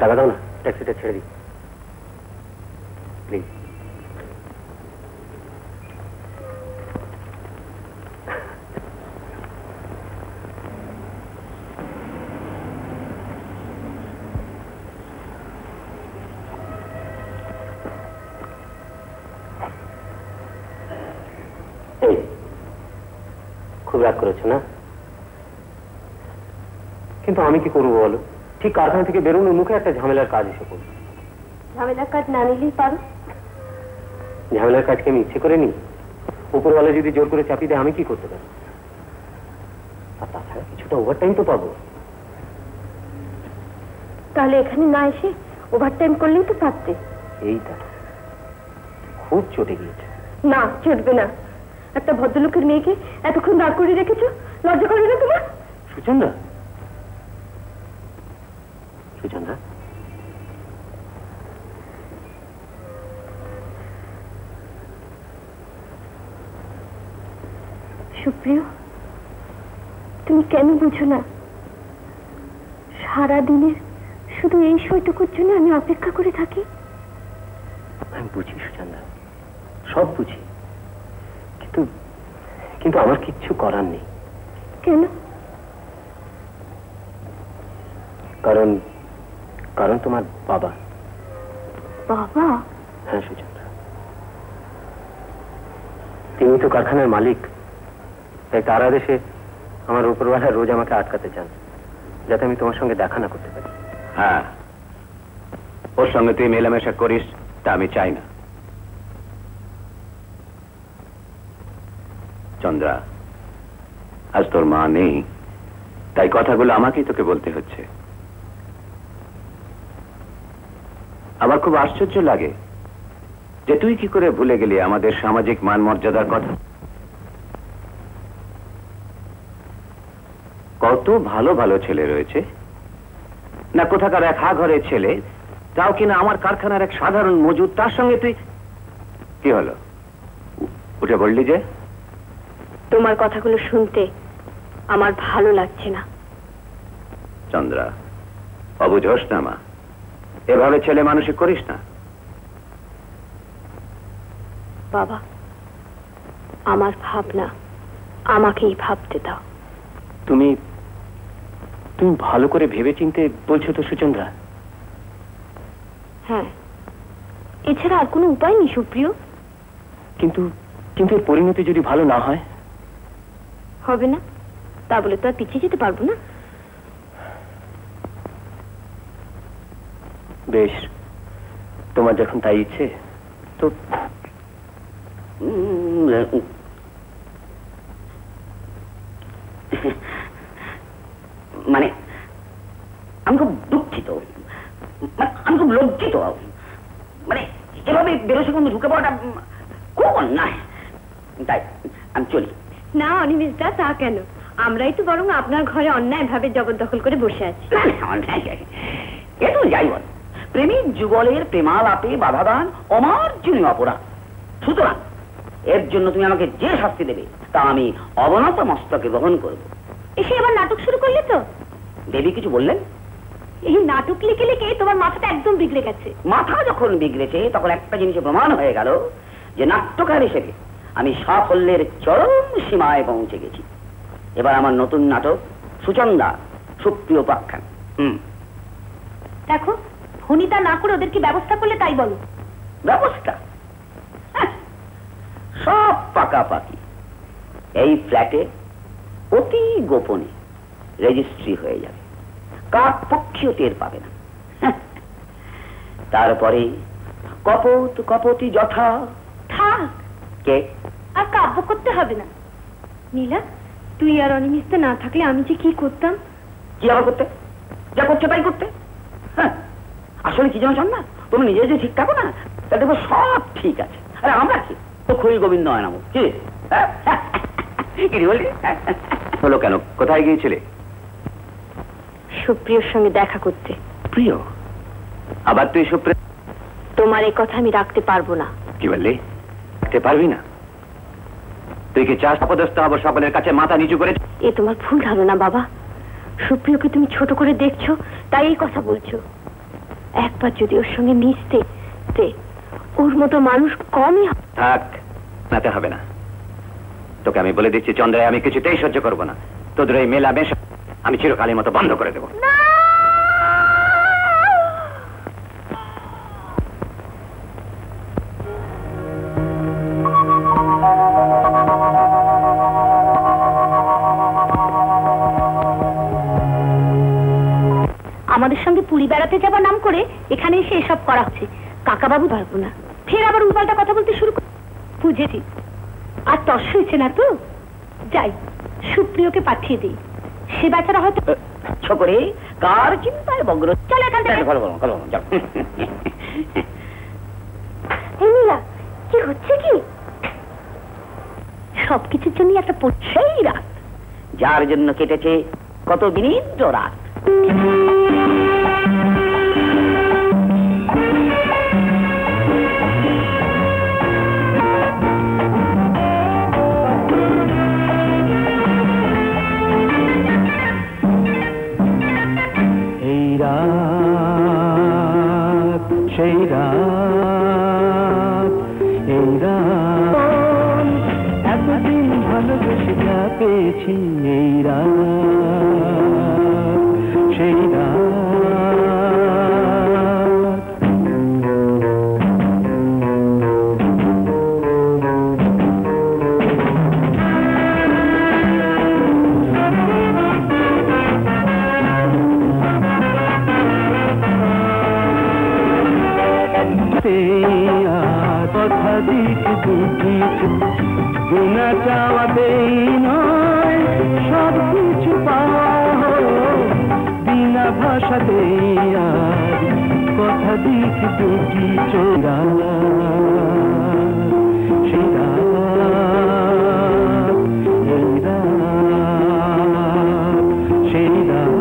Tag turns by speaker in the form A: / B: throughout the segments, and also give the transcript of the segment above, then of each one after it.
A: টাকা দাও না, ট্যাক্সিটা ছেড়ে দিই প্লিজ। খুব রাগ করেছো না? কিন্তু আমি কি করবো বলো? ঠিক কারখানা থেকে বেরোনোর মুখে একটা ঝামেলার কাজ এসে পড়ল।
B: ঝামেলার কাজ না নিলেই পারো।
A: ঝামেলার কাজকে আমি ইচ্ছে করে নিই? উপরওয়ালা যদি জোর করে চাপিয়ে দেয় আমি কি করতে পারি? আর তাছাড়া কিছুটা ওভারটাইম তো পাবো।
B: তাহলে এখানে না এসে ওভারটাইম করলেই তো পারতে।
A: এইটা খুব চটে গিয়েছে।
B: না, চটবে না। একটা ভদ্রলোকের মেয়েকে এতক্ষণ দাঁড় করে রেখেছো, লজ্জা করে না তোমার?
A: সুচন্দ্রা, সুচন্দ্রা,
B: সুপ্রিয়, তুমি কেন বুঝো না? সারাদিনের শুধু এই সময়টুকুর জন্য আমি অপেক্ষা করে থাকি।
A: আমি বুঝি সুচন্দ্রা, সব বুঝি, কিন্তু কিন্তু আমার কিচ্ছু করার নেই।
B: কেন?
A: কারণ কারণ তোমার বাবা।
B: বাবা?
A: হ্যাঁ সুচন্দ্রা, তিনি তো কারখানার মালিক, তাই তার আদেশে আমার উপরওয়ালা রোজ আমাকে আটকাতে চান, যাতে আমি তোমার সঙ্গে দেখা না করতে পারি।
C: হ্যাঁ, ওর সঙ্গে তুই মেলামেশা করিস তা আমি চাই না। চন্দ্রা, আজ তোর মা নেই, তাই কথাগুলো আমাকেই তোকে বলতে হচ্ছে। আমার খুব আশ্চর্য লাগে যে তুই কি করে ভুলে গেলি আমাদের সামাজিক মান মর্যাদার কথা। কত ভালো ভালো ছেলে রয়েছে না, কোথাকার এক হা ঘরের ছেলে, তাও কিনা আমার কারখানার এক সাধারণ মজুর, তার সঙ্গে তুই কি হলো? উঠে বললি যে?
B: তোমার কথাগুলো শুনতে আমার ভালো লাগছে না।
C: চন্দ্রা, অবুঝোস না মা, এভাবে ছেলে মানুষই করিস না।
B: বাবা, আমার ভাবনা আমাকেই ভাবতে দাও।
A: তুমি তুমি ভালো করে ভেবে চিনতে বলছো তো সুচন্দ্রা?
B: হ্যাঁ, এছাড়া আর কোনো উপায় নেই সুপ্রিয়।
A: কিন্তু কিন্তু এর পরিণতি যদি ভালো না হয়?
B: হবে না তা বলে তো আর পিছিয়ে যেতে পারবো না।
A: বেশ, তোমার যখন তাই ইচ্ছে, তো
D: মানে আমি খুব দুঃখিত, আমি খুব লজ্জিত। মানে এভাবে বেরোসে কোনো ঢুকে পড়াটা খুব অন্যায়, তাই আমি চলি।
B: না অনিমেষদা, তা কেন? আমরাই তো বরং আপনার ঘরে অন্যায় ভাবে জবরদখল করে বসে আছি।
D: এ তো যাই বল, প্রেমিক যুগলের প্রেমালাপে বাধাদান অমার্জনীয় অপরাধ। সুতরাং এর জন্য তুমি আমাকে যে শাস্তি দেবে তা আমি অবনত মস্তকে গ্রহণ করব।
B: এসে এবার নাটক শুরু করলে তো?
D: দেবী কিছু বললেন?
B: এই নাটক লিখে লিখে তোমার মাথাটা একদম বিগড়ে গেছে।
D: মাথা যখন বিগড়েছে তখন একটা জিনিসে প্রমাণ হয়ে গেল যে নাট্যকার হিসেবে আমি সাফল্যের চরম সীমায় পৌঁছে গেছি। এবার আমার নতুন নাটক সুচন্দা, সুপ্রিয় উপাখ্যান।
B: দেখো, ফণিতা না করে ওদের কি ব্যবস্থা করলে তাই বলো।
D: ব্যবস্থা সব পাকাপাকি। এই ফ্ল্যাটে অতি গোপনে রেজিস্ট্রি হয়ে যাবে, কার পক্ষীয় টের পাবে না। তারপরে কপত কপতি যথা।
B: থাক,
D: কে
B: আর কাব্য করতে হবে না। নীলা, তুই আর অনিমিস্তে না থাকলে আমি যে কি করতাম।
D: কি আবার করতে? যা করছে তাই করতে। আসলে কি যেন জান না, তুমি নিজে যে ঠিক থাকো না, তা দেখো সব ঠিক আছে। আরে আমরা কি তো খই গোবিন্দ হয় না কি বলি
C: হলো কেন? কোথায় গিয়েছিলে?
B: সুপ্রিয়র সঙ্গে দেখা করতে।
C: প্রিয়? আবার তুই সুপ্রিয়?
B: তোমার এই কথা আমি রাখতে পারবো না।
C: কি বললি? রাখতে পারবি না? তুই কি চাষ অপদস্থ হব সকলের কাছে মাথা নিচু করে?
B: এ তোমার ভুল ধারণা বাবা। সুপ্রিয়কে তুমি ছোট করে দেখছো, তাই এই কথা বলছো। একবার যদি ওর সঙ্গে মিশতে, ওর মতো মানুষ কমই।
C: থাক, নাতে হবে না। তোকে আমি বলে দিচ্ছি চন্দ্রায় আমি কিছুতেই সহ্য করবো না। তোদের এই মেলামেশা আমি চিরকালের মতো বন্ধ করে দেবো।
B: আমাদের সঙ্গে পুরী বেড়াতে যাবার নাম করে এখানে এসে এসব করা হচ্ছে। কাকাবাবু পারবো না, ফের আবার উল্পাল্টা কথা বলতে শুরু করে। বুঝেছি, আর তস হয়েছে না তো। যাই, সুপ্রিয়কে পাঠিয়ে দিই, সে বেচারা হয়তো।
D: ছোকরে কার চিন্তায় বগ্র।
B: চলো এখান থেকে। নীলা, কি হচ্ছে কি? সবকিছুর জন্য একটা সেই রাত,
D: যার জন্য কেটেছে কত বিনিদ্র রাত।
E: সেই রাত, এই রাত, এতদিন ভালোবেসে যা পেয়েছি, এই রাত, সেই রাত। কথা দিক দুটি বিনা চাওয়াতেই নয় সব কিছু পাওয়া বিনা ভাষাতেই আর কথা দিক দুটি চোরা সেই রাত, এই রাত, সেই রাত।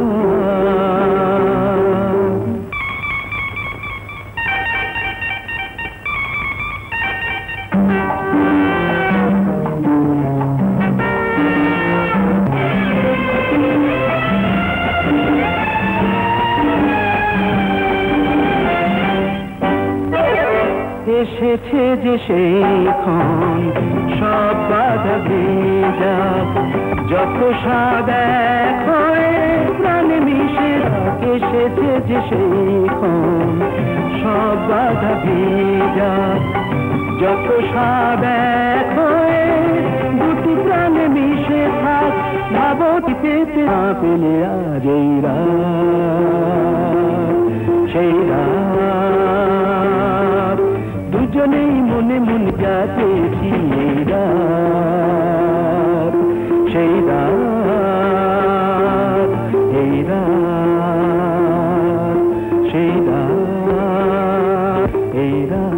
E: এসেছে যে সেইক্ষণ সব বাধা ভেজা, যত স্বাদ এক হয়ে প্রাণে মিশে। এসেছে যে সেইক্ষণ সব বাধা ভেজা, যত স্বাদ এক হয়ে দুটি প্রাণে মিশে থাক। ভাবতি পেতে না পেলে আজ এই রাত, সেই রাত, দুজনেই মনে মনে যা পেয়েছি, এই রাত, সেই রাত, এই রাত, সেই রাত, এই রাত।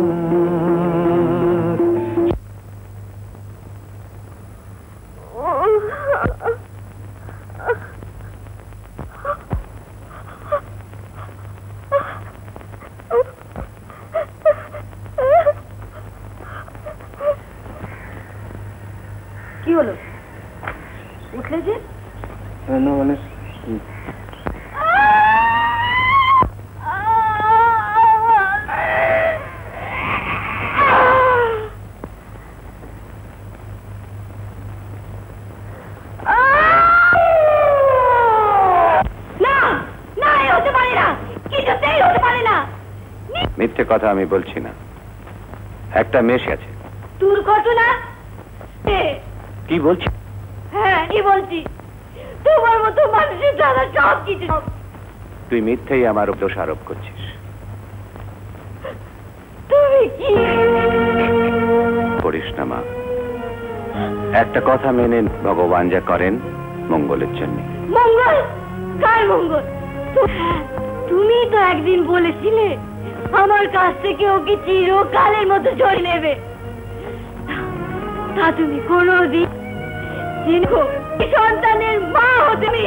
B: কি হলো, উঠলে যে?
E: না মানে
C: মিথ্যে কথা আমি বলছি না। একটা মেশ আছে।
B: দুর্ঘটনা?
C: কি বলছি?
B: হ্যাঁ, কি বলছি? তোমার মতো মানুষের দ্বারা সব কিছু।
C: তুই মিথ্যেই আমার দোষ আরোপ করছিস।
B: তুমি কি
C: করিস না মা। একটা কথা মেনে, ভগবান যা করেন মঙ্গলের জন্য।
B: মঙ্গল? কার মঙ্গল? তুমি তো একদিন বলেছিলে আমার কাছ থেকে ওকে চিরকালের মতো চলে নেবে। তা তুমি কোনোদিন সন্তানের মা হতে নি।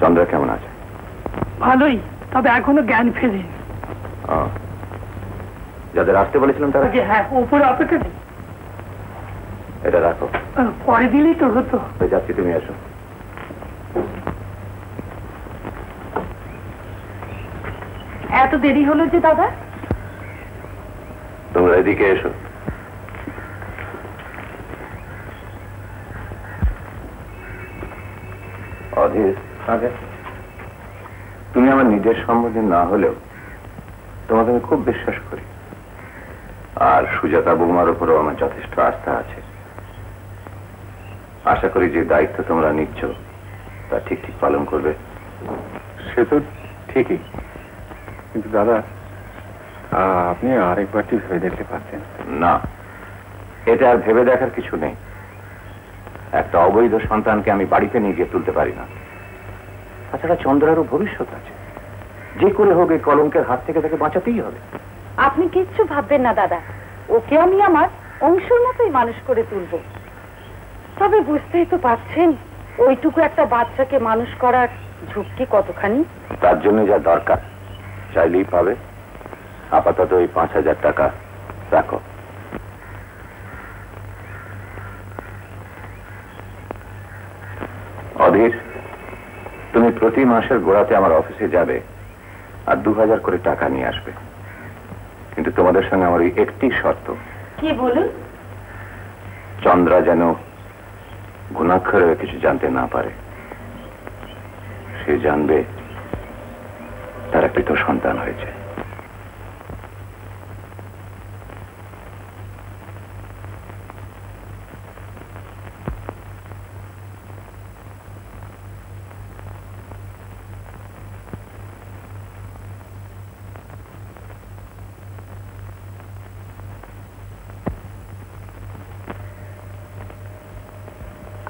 C: চন্দ্রা কেমন আছে?
F: ভালোই, তবে এখনো জ্ঞান ফেরেনি।
C: যাদের আসতে বলেছিলাম তারা?
F: হ্যাঁ, উপরে অপেক্ষা।
C: এটা রাখো।
F: পরে দিলেই তো হতো।
C: যাচ্ছি, তুমি এসো।
F: এত দেরি হলো যে দাদা?
C: তোমরা এদিকে এসো। অধীর, তুমি আমার নিজের সম্বন্ধে না হলেও তোমাকে আমি খুব বিশ্বাস করি, আর সুজাতা বৌমার উপরও আমার যথেষ্ট আস্থা আছে। আশা করি যে দায়িত্ব তোমরা নিচ্ছ তা ঠিক ঠিক পালন করবে।
G: সে তো ঠিকই, কিন্তু দাদা আপনি আরেকবার ঠিক ভেবে দেখতে পারতেন
C: না। এটা আর ভেবে দেখার কিছু নেই। একটা অবৈধ সন্তানকে আমি বাড়িতে নিয়ে গিয়ে তুলতে পারি না। তাছাড়া চন্দ্রারও ভবিষ্যৎ আছে। যে করে হোক এই কলঙ্কের হাত থেকে তাকে বাঁচাতেই হবে।
B: আপনি কিচ্ছু ভাববেন না দাদা, ওকে আমি আমার অংশের মতোই মানুষ করে তুলব। তবে বুঝতেই তো পারছেন ওইটুকু একটা বাচ্চাকে মানুষ করার ঝুঁকি কতখানি।
C: তার জন্য যা দরকার চাইলেই পাবে। আপাতত এই 5,000 টাকা রাখো। অধীর, তুমি প্রতি মাসের গোড়াতে আমার অফিসে যাবে আর 2,000 করে টাকা নিয়ে আসবে। কিন্তু তোমাদের সঙ্গে আমার একটি শর্ত।
B: কি বলুন?
C: চন্দ্রা যেন গুণাক্ষরে কিছু জানতে না পারে। সে জানবে তার একটা সন্তান হয়েছে।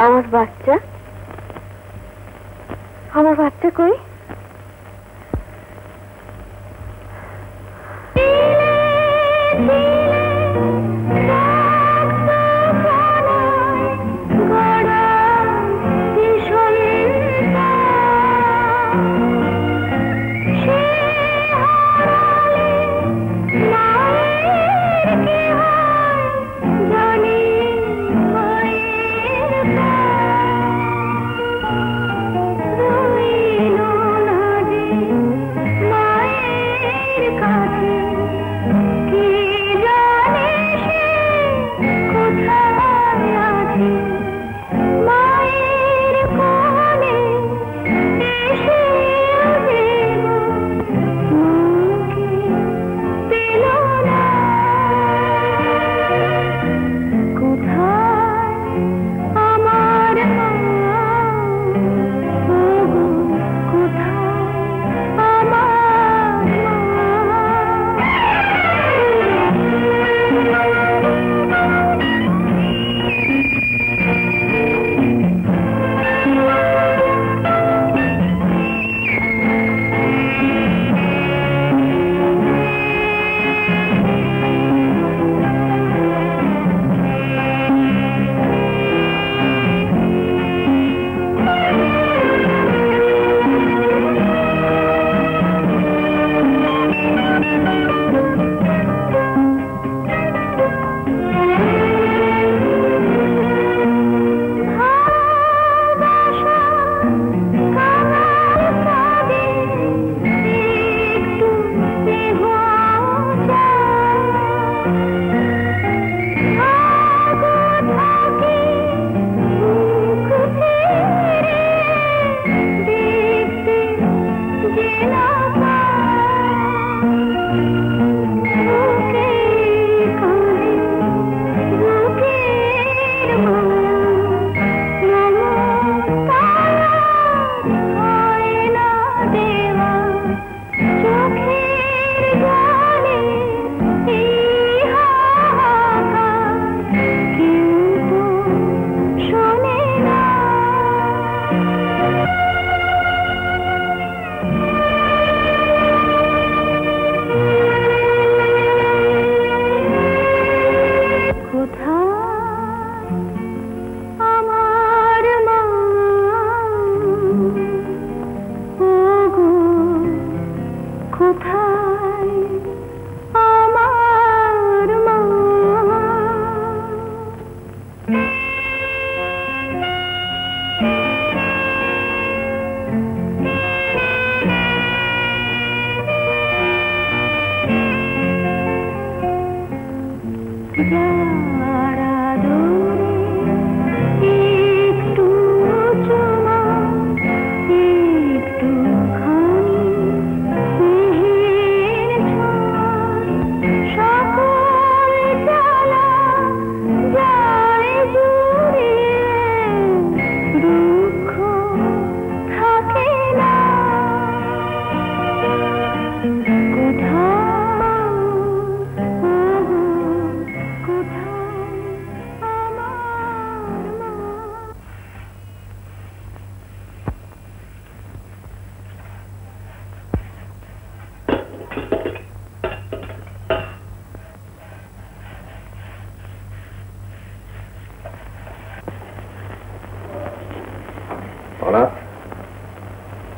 B: আমার বাচ্চা, আমার বাচ্চা কই? No.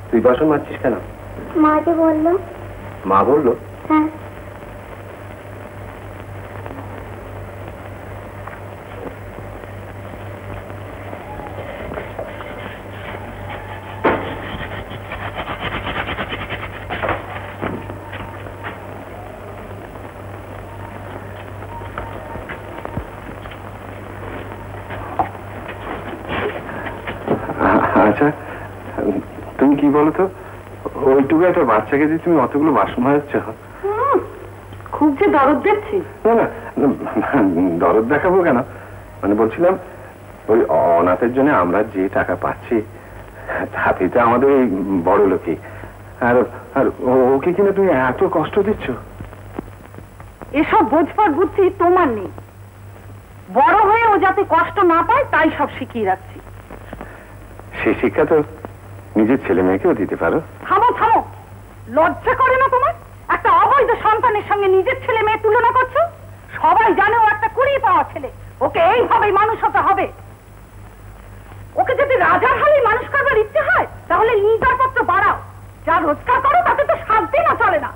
A: তুই বাসন মাজছিস কেন?
B: মা যে বললো।
A: মা বললো?
B: হ্যাঁ।
G: আচ্ছা, তুমি কি বলো তো, ওইটুকু একটা বাচ্চাকে যে তুমি অতগুলো বাসন মাজাচ্ছ?
F: খুব যে দরদ দেখছি।
G: না না, দরদ দেখাবো কেন, মানে বলছিলাম ওই অনাথের জন্য আমরা যে টাকা পাচ্ছি তাতে তো আমাদের ওই বড় লোকই, আর আর ওকে কিনা তুমি এত কষ্ট দিচ্ছ।
F: এসব বোঝবার বুদ্ধি তোমার নেই। বড় হয়ে ও যাতে কষ্ট না পায় তাই সব শিখিয়ে রাখছি।
G: সেই শিক্ষা তো নিজের ছেলে মেয়েকেও দিতে পারো।
F: থামো থামো, লজ্জা করে না তোমার? একটা অবৈধ সন্তানের সঙ্গে নিজের ছেলে মেয়ে তুলনা করছো? সবাই জানে ও একটা কুড়িয়ে পাওয়া ছেলে, ওকে এইভাবেই মানুষ হতে হবে। ওকে যদি রাজার হালেই মানুষ করবার ইচ্ছে হয় তাহলে লিঙ্গারপত্র বাড়াও, যা রোজগার করো তাতে তো 7 দিনও চলে না।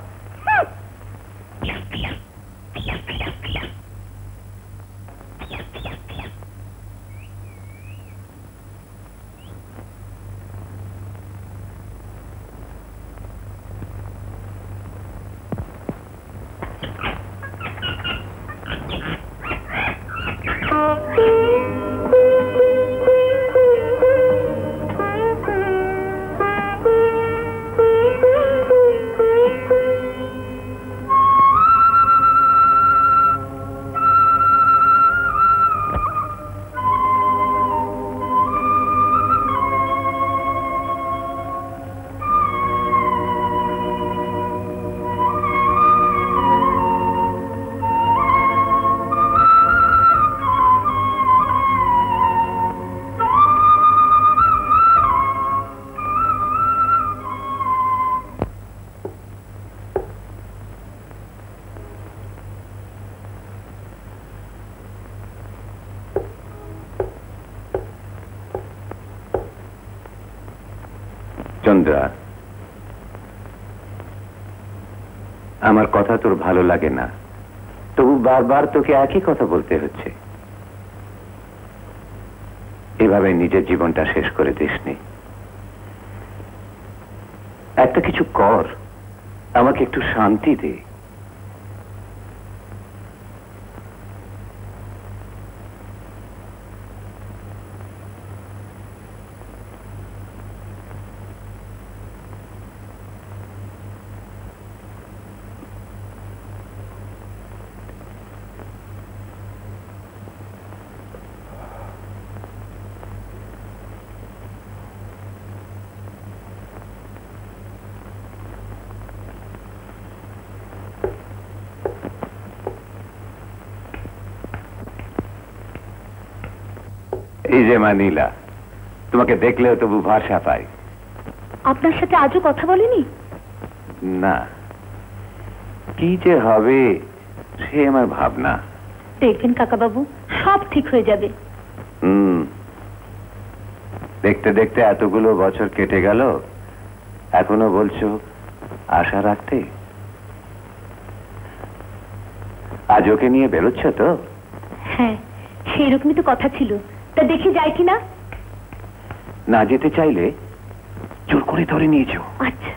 C: চন্দ্রা, আমার কথা তোর ভালো লাগে না, তবু বারবার তোকে একই কথা বলতে হচ্ছে। এভাবে নিজের জীবনটা শেষ করে দিসনি। একটা কিছু কর, আমাকে একটু শান্তি দে। এই যে মা নীলা, তোমাকে দেখলেও তবু ভাষা পাই।
B: আপনার সাথে আজও কথা বলিনি?
C: না, কি যে হবে সে আমার ভাবনা।
B: দেখবেন কাকাবাবু, সব ঠিক হয়ে যাবে।
C: দেখতে দেখতে এতগুলো বছর কেটে গেল, এখনো বলছো আশা রাখতে? আজ ওকে নিয়ে বেরোচ্ছ তো?
B: হ্যাঁ, সেইরকমই তো কথা ছিল। তা দেখি যায় কিনা।
C: না যেতে চাইলে জোর করে ধরে নিয়েছো।
B: আচ্ছা।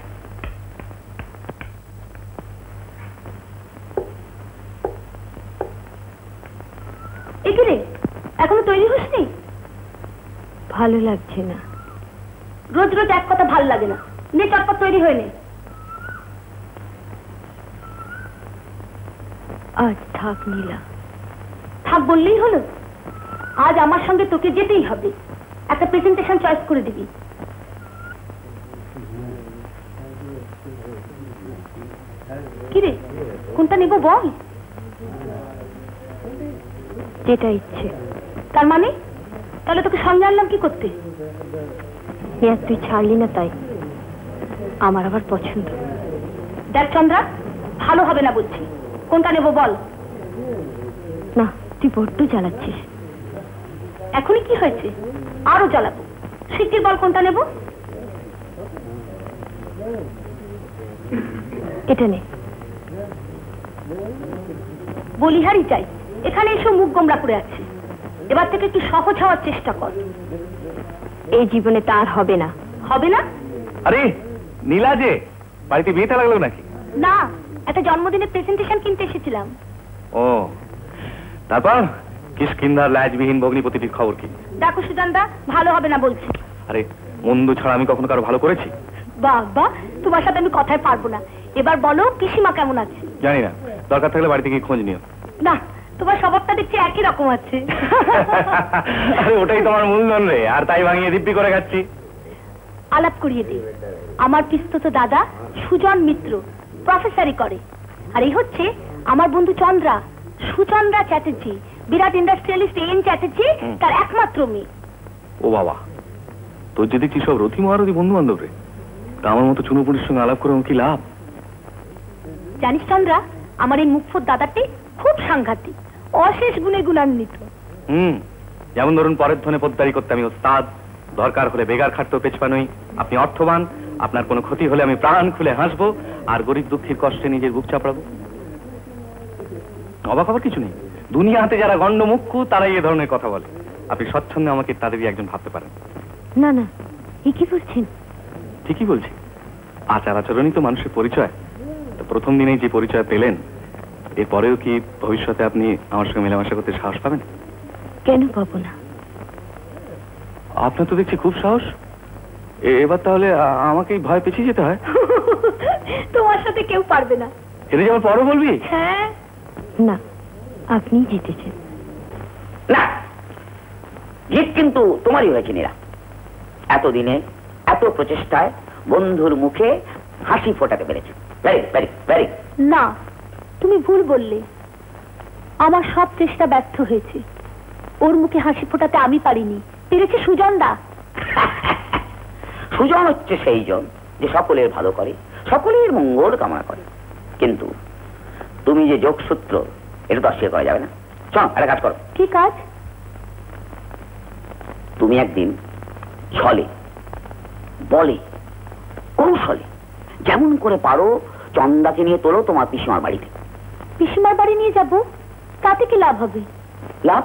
B: এখানে এখনো তৈরি হসনি? ভালো লাগছে না। রোজ রোজ এক কথা ভালো লাগে না। নে চটপট তৈরি হয়ে নে। আজ থাক নীলা। থাক বললেই হলো? আজ আমার সঙ্গে তোকে যেতেই হবে। একটা প্রেজেন্টেশন চয়েস করে দিবি। কিরে, কোনটা নেব বল? যেটা ইচ্ছে। তার মানে তাহলে তোকে সঙ্গে আনলাম কি করতে? তুই ছাড়লি না তাই। আমার আবার পছন্দ। দেখ চন্দ্রা, ভালো হবে না বলছি। কোনটা নেব বল? না, তুই বড্ড জ্বালাচ্ছিস। এখনই কি হয়েছে? আরো জ্বালাবো। শিগগির বল কোনটা নেব? এটা নে। বলিহারি চাই, এখানে এসে মুখ গোমরা করে আছে। এবার থেকে একটু সহজ হওয়ার চেষ্টা কর। এই জীবনে তার হবে না। হবে না?
H: আরে নীলা যে বাড়িতে বিয়েটা লাগলো নাকি?
B: না, একটা জন্মদিনের প্রেজেন্টেশন কিনতে এসেছিলাম।
H: ও, তারপর কিষ্কিন্ধার লাজবিহীন ভগ্নিপতিটির খবর কি?
B: দেখো সুজানদা, ভালো হবে না বলছি।
H: আরে মন্দ ছাড়া আমি কখনো কারো ভালো করেছি?
B: বাবা, তোমার সাথে আমি কথায় পারবো না। এবার বলো পিসিমা কেমন আছে?
H: জানি না, দরকার থাকলে বাড়িতে গিয়ে খোঁজ নিও।
B: না, তোমার স্বভাবটা দেখছি একই রকম আছে।
H: আরে ওটাই তোমার মূলধন রে, আর তাই ভাঙিয়ে দিব্যি করে খাচ্ছি।
B: আলাপ করিয়ে দিই, আমার পিস্তত দাদা সুজন মিত্র প্রফেসরি করে, আর এই হচ্ছে আমার বন্ধু চন্দ্রা, সুচন্দ্রা চ্যাটার্জি, বিরাট ইন্ডাস্ট্রিয়ালিস্ট এন চ্যাটার্জি তার একমাত্র মেয়ে।
H: ও বাবা, তোর যদি কি সব রথি মহারথী বন্ধু বান্ধব রে, তা আমার মতো চুনোপুরির সঙ্গে আলাপ করে আমার কি লাভ?
B: জানিস চন্দ্রা, আমার এই মুখফোর দাদাটি খুব সাংঘাতিক, অশেষ গুণে গুণান্বিত।
H: যেমন ধরুন পরের ধনে পোদ্দারি করতে আমি ওস্তাদ, দরকার হলে বেগার খাটতেও পেছপা নই। আপনি অর্থবান, আপনার কোনো ক্ষতি হলে আমি প্রাণ খুলে হাসবো, আর গরিব দুঃখীর কষ্টে নিজের বুক চাপড়াবো। অবাক হবার কিছু নেই, দুনিয়াতে যারা গণ্ডমুখ্য তারাই এ ধরনের কথা বলে। আপনি স্বচ্ছন্দে আমাকে তাদেরই একজন ভাবতে পারেন।
B: না না, এ কি বলছেন?
H: ঠিকই বলছি, আচার আচরণই তো মানুষের পরিচয়। তো প্রথম দিনেই যে পরিচয় পেলেন, এরপরেও কি ভবিষ্যতে আপনি আমার সঙ্গে মেলামেশা করতে সাহস পাবেন?
B: কেন পাবো না?
H: আপনার তো দেখছি খুব সাহস। এবার তাহলে আমাকেই ভয় পেছিয়ে যেতে হয়?
B: তোমার সাথে কেউ পারবে না।
H: হেরে যাওয়ার পরও বলবি?
B: হ্যাঁ। না, আপনি জিতেছেন।
D: না, জিত কিন্তু তোমারই হয়েছে নীলা। এতদিনে এত প্রচেষ্টায় বন্ধুর মুখে হাসি ফোটাতে পেরেছে। Very very very.
B: না, তুমি ভুল বললে। আমার সব চেষ্টা ব্যর্থ হয়েছে। ওর মুখে হাসি ফোটাতে আমি পারিনি, পেরেছে সুজনদা।
D: সুজন হচ্ছে সেই জন যে সকলের ভালো করে, সকলের মঙ্গল কামনা করে। কিন্তু তুমি যে যোগসূত্র, এটা তো অস্বীকার করা যাবে না। চল একটা কাজ করো।
B: কি কাজ?
D: তুমি একদিন ছলে, বলে, কৌশলে, যেমন করে পারো চন্দাকে নিয়ে তোলো তোমার পিসিমার বাড়িতে।
B: পিসিমার বাড়ি নিয়ে যাব, তাতে কি লাভ হবে?
D: লাভ?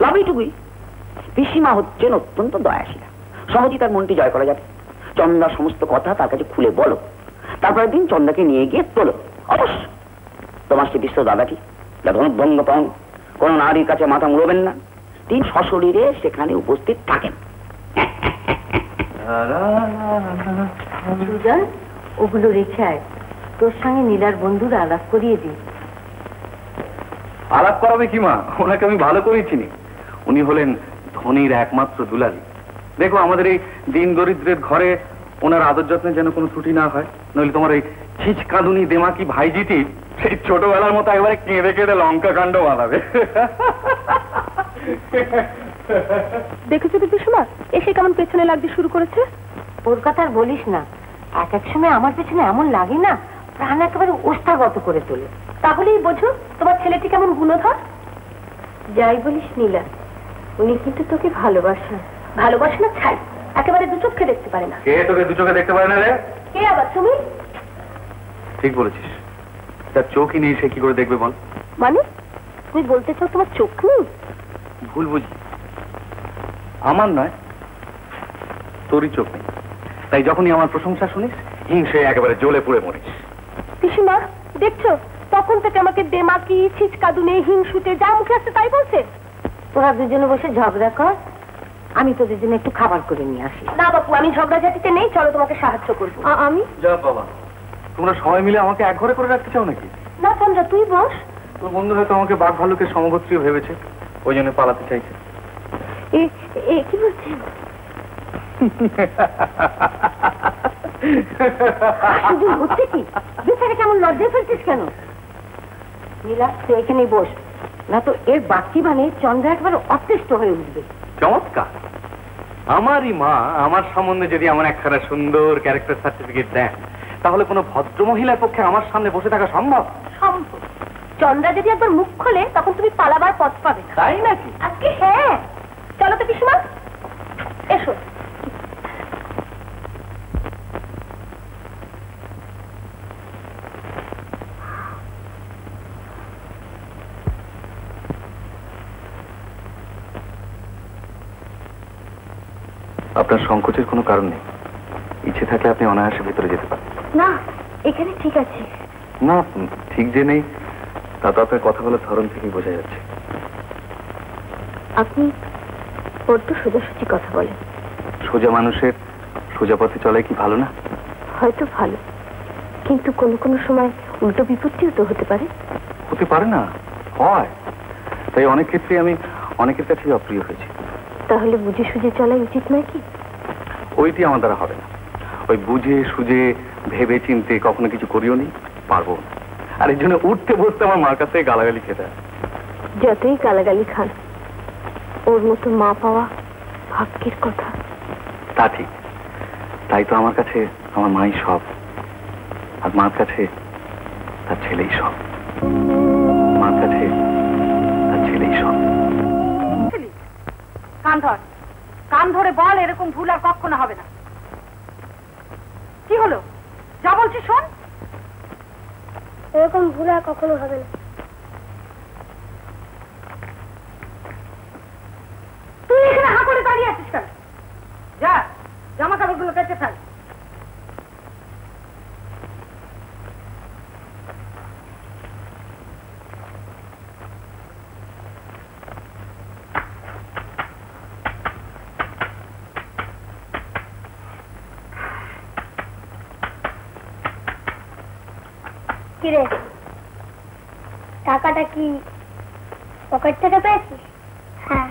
D: লাভ এইটুকুই, পিসিমা হচ্ছেন অত্যন্ত দয়াশীলা, সহজেই তার মনটি জয় করা যাবে। চন্দার সমস্ত কথা তার কাছে খুলে বলো, তারপরে দিন চন্দাকে নিয়ে গিয়ে তোলো। অবশ্য তোমার সে বিশ্ব দাদাটি যা ধনুর্ভঙ্গ পান, কোন নারীর কাছে মাথা মুড়বেন না, তিনি সশরীরে সেখানে উপস্থিত থাকেন।
F: সুজন, ওগুলো রেখে আয়, তোর সঙ্গে নীলার বন্ধুরা আলাপ করিয়ে দিই।
H: আলাপ করাবে কি মা, ওনাকে আমি ভালো করেই চিনি। উনি হলেন ধনীর একমাত্র দুলালি। দেখো, আমাদের এই দিন দরিদ্রের ঘরে ওনার আদর যত্নের যেন কোনো ত্রুটি না হয়, নইলে তোমার এই ছিচ কাঁদুনি দেমাকি ভাইজিটি সেই ছোটবেলার মতো একেবারে কেঁদে কেঁদে লঙ্কা কাণ্ড বানাবে।
B: দেখেছো তো পিসিমা, এসে কেমন পেছনে লাগতে শুরু করেছে।
F: ওর কথা আর বলিস না, এক এক সময় আমার পেছনে এমন লাগে না, প্রাণ একেবারে ওস্তাগত করে তোলে।
B: তাহলেই বোঝো তোমার ছেলেটি কেমন গুণধর।
F: যাই বলিস নীলা, উনি কিন্তু তোকে ভালোবাসেন।
B: ভালোবাসে না ছাই, একেবারে দু চোখে দেখতে পারে না।
H: কে তোকে দু চোখে দেখতে পারে না রে?
B: কে আবার? তুমি।
H: ঠিক বলেছিস, তার চোখই নেই, সে কি করে দেখবে বল?
B: মানে তুমি বলতে চাও তোমার চোখ নেই?
H: ভুল বুঝি, আমার নয়, তোরই চোখ নেই। তাই যখনই আমার প্রশংসা শুনিস, হিংসে একেবারে জ্বলে পুড়ে মরিস।
B: পিসিমা, দেখছো তখন থেকে আমাকে দেমাকি, ছিচকাদুনে, হিংসুটে যা মুখে আসছে তাই বলছে।
F: তোরা দুজনে বসে ঝগড়া কর, আমি তোদের জন্য একটু খাবার করে নিয়ে আসি।
B: না বাপু, আমি ঝগড়াঝাটিতে নেই, চলো তোমাকে সাহায্য করবো। আমি?
H: যা বাবা, তোমরা সবাই মিলে আমাকে এক ঘরে করে রাখতে চাও নাকি?
B: না চন্দ্রা, তুই বস।
H: তোর বন্ধু হয়তো আমাকে বাঘ ভাল্লুকের সমগোত্রীয় ভেবেছে, ওই জন্য পালাতে চাইছে।
B: কি বলছেন?
F: হচ্ছে কি বেচারা, কেমন লজ্জায় ফেলছিস কেন? নীলা, তুই এখানেই বস, না তো এর বাকি মানে চন্দ্রা একবার অতিষ্ঠ হয়ে উঠবে।
H: চমৎকার, আমারই মা আমার সম্বন্ধে যদি আমার একখানা সুন্দর ক্যারেক্টার সার্টিফিকেট দেন, তাহলে কোনো ভদ্র মহিলার পক্ষে আমার সামনে বসে থাকা সম্ভব?
B: সম্ভব। চন্দ্রা যদি একবার মুখ খোলে, তখন তুমি পালাবার পথ পাবে।
H: তাই নাকি?
B: আজকে হ্যাঁ, চলো তো পিসিমা, এসো।
H: আরে, ও কি?
B: এসো।
H: ও, আপনার সংকোচের কোনো কারণ নেই। ইচ্ছে থাকলে আপনি অনায়াসে ভেতরে যেতে পারেন।
B: না, এখানে ঠিক আছে।
H: না, ঠিক যে নেই তা তো আপনার কথা বলার ধরন থেকেই বোঝা যাচ্ছে।
B: আপনি বড্ড সোজাসুজি কথা বলেন।
H: সোজা মানুষের সোজা পথে চলাই কি ভালো না?
B: হয়তো ভালো, কিন্তু কোনো কোনো সময় উল্টো বিপত্তিও তো হতে পারে।
H: হতে পারে না, হয়। তাই অনেক ক্ষেত্রে আমি অনেকের কাছেই অপ্রিয় হয়েছি।
B: তাহলে বুঝে সুঝে চলাই উচিত নয় কি?
H: ওইটি আমার দ্বারা হবে না। ওই বুঝে সুঝে ভেবে চিনতে কখনো কিছু করিও নি, পারবো না। আর এই জন্য উঠতে বসতে আমার মার কাছ থেকে গালাগালি খেতে হয়।
B: যতই গালাগালি খান, ওর মতো মা পাওয়া ভাগ্যের কথা।
H: তা ঠিক, তাই তো আমার কাছে আমার মাই সব, আর মার কাছে তার ছেলেই সব। মার কাছে তার ছেলেই সব।
F: কান ধর, কান ধরে বল, এরকম ভুল আর কখনো হবে না। কি হলো? যা বলছি শোন।
B: এরকম ভুল আর কখনো হবে না।
F: তুই এখানে হা করে দাঁড়িয়ে আছিস কেন? যা, জামা কাপড়গুলো কেটে ফেল।
B: কিরে, টাকাটা কি পকেট থেকে পেয়েছিস? হ্যাঁ।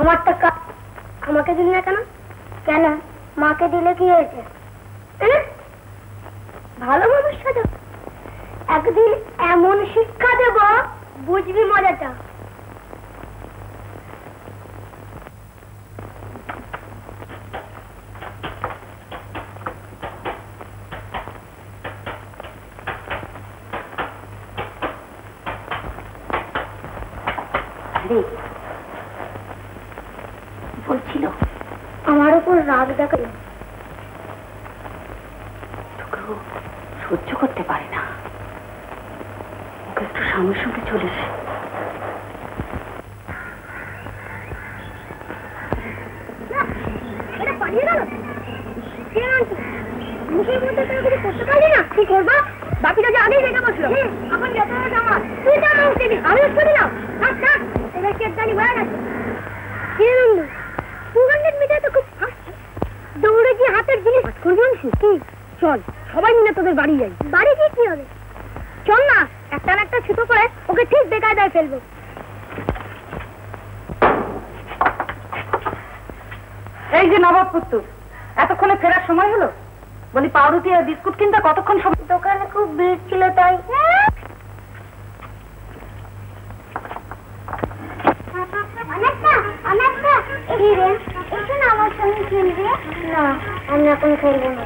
B: আমার টাকা আমাকে দিলি না কেন? কেন, মাকে দিলে কি হয়েছে? ভালো মানুষ সাজো, একদিন এমন শিক্ষা দেব বুঝবি মজাটা। বলছিল আমার উপর রাগ দেখা তোকে সহ্য করতে পারে না, ওকে একটু সামনের সঙ্গে চলেছে। এটা পালিয়ে গেল। মুখের মধ্যে তারা কিছু করতে পারলি না, কি করবা? বাকিটা যে আগেই রেখে বসলো, এখন যত জামা তুই জামা উঠবি, আমি উঠতে দিলাম। থাক থাক, এবার কেটদানি হয়ে গেছে। কি আনন্দ, 200 মিটার তো খুব ফাস্ট। দৌড়ে কি হাতের জিনিস করবি আনছিস? চল সবাই মিলে তোদের বাড়ি যাই। বাড়ি গিয়ে কি হবে? চল না, একটা না একটা ছুতো করে ওকে ঠিক বেকায়দায় ফেলবো।
F: এই যে নবাব পুত্তর, এতক্ষণে ফেরার সময় হলো? বলি পাউরুটি আর বিস্কুট কিনতে কতক্ষণ সময়?
B: দোকানে খুব ভিড় ছিল তাই। আমার সঙ্গে খেলবে না? আমি এখন খেলবো না।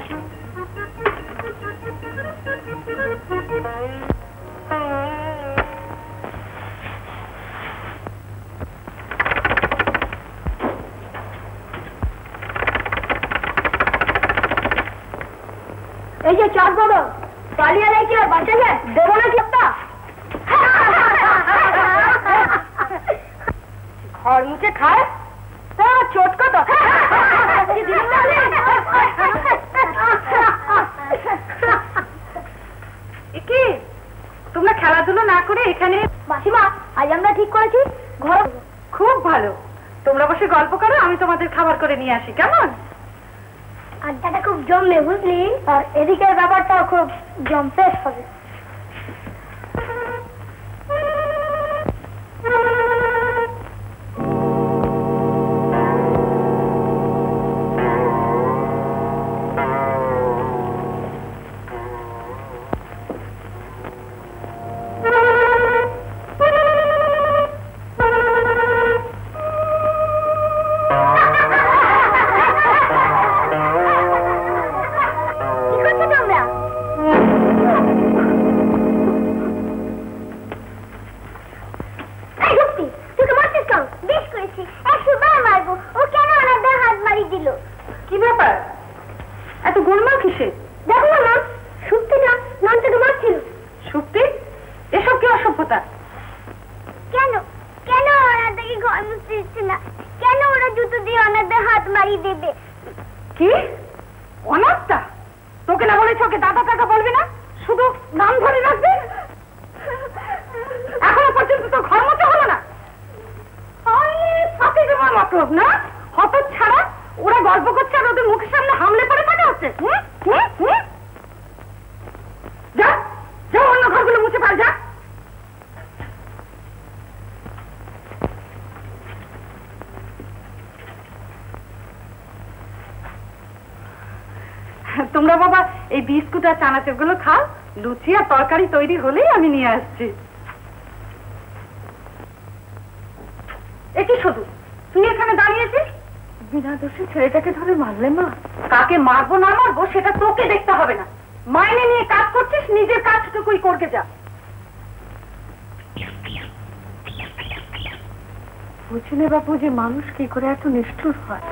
B: এই যে চার বড় পালিয়ে নেই কি আর বাঁচা যায়? দেবো না কি একটা?
F: ঘর মুখে খায় চোট কত? কি তোমরা খেলাধুলো না করে এখানে?
B: মাসিমা, আজ আমরা ঠিক করেছি ঘর।
F: খুব ভালো, তোমরা বসে গল্প করো, আমি তোমাদের খাবার করে নিয়ে আসি। কেমন?
B: আড্ডাটা খুব জমবে বুঝলি, আর এদিকের ব্যাপারটা খুব জম্পেশ হবে।
F: কি ব্যাপার, এত গোলমাল কিসে?
B: দেখো না, সত্যি না নামটাকে মারছিল।
F: সত্যি? এসব কি অসভ্যতা?
B: কেন কেন ওরা দেখি ঘর মুছতে দিচ্ছে না? কেন ওরা জুতো দিয়ে অনাথদের হাত মারিয়ে দেবে?
F: কি অনাথটা? তোকে না বলেছে ওকে দাদা কাকা বলবি না, শুধু নাম ধরে রাখবি? এখনো পর্যন্ত তো ঘর মোছা হলো না। ফাঁকি দেওয়ার মতলব না, হত ছাড়া ওরা গল্প করছে আর ওদের মুখের সামনে হামলে পড়ে থাকা হচ্ছে। যা যা, অন্য ঘরগুলো মুছে পাল, যা। তোমরা বাবা এই বিস্কুট আর চানাচুর গুলো খাও, লুচি আর তরকারি তৈরি হলেই আমি নিয়ে আসছি। একই শুধু তুই এখানে দাঁড়িয়েছিস, বিনা দোষে ছেলেটাকে ধরে মারলে মা? কাকে মারবো না মারবো সেটা তোকে দেখতে হবে না, মাইনে নিয়ে কাজ করছিস, নিজের কাজটুকুই করকে যা। বুঝলে বাবু যে মানুষ কি করে এত নিষ্ঠুর হয়।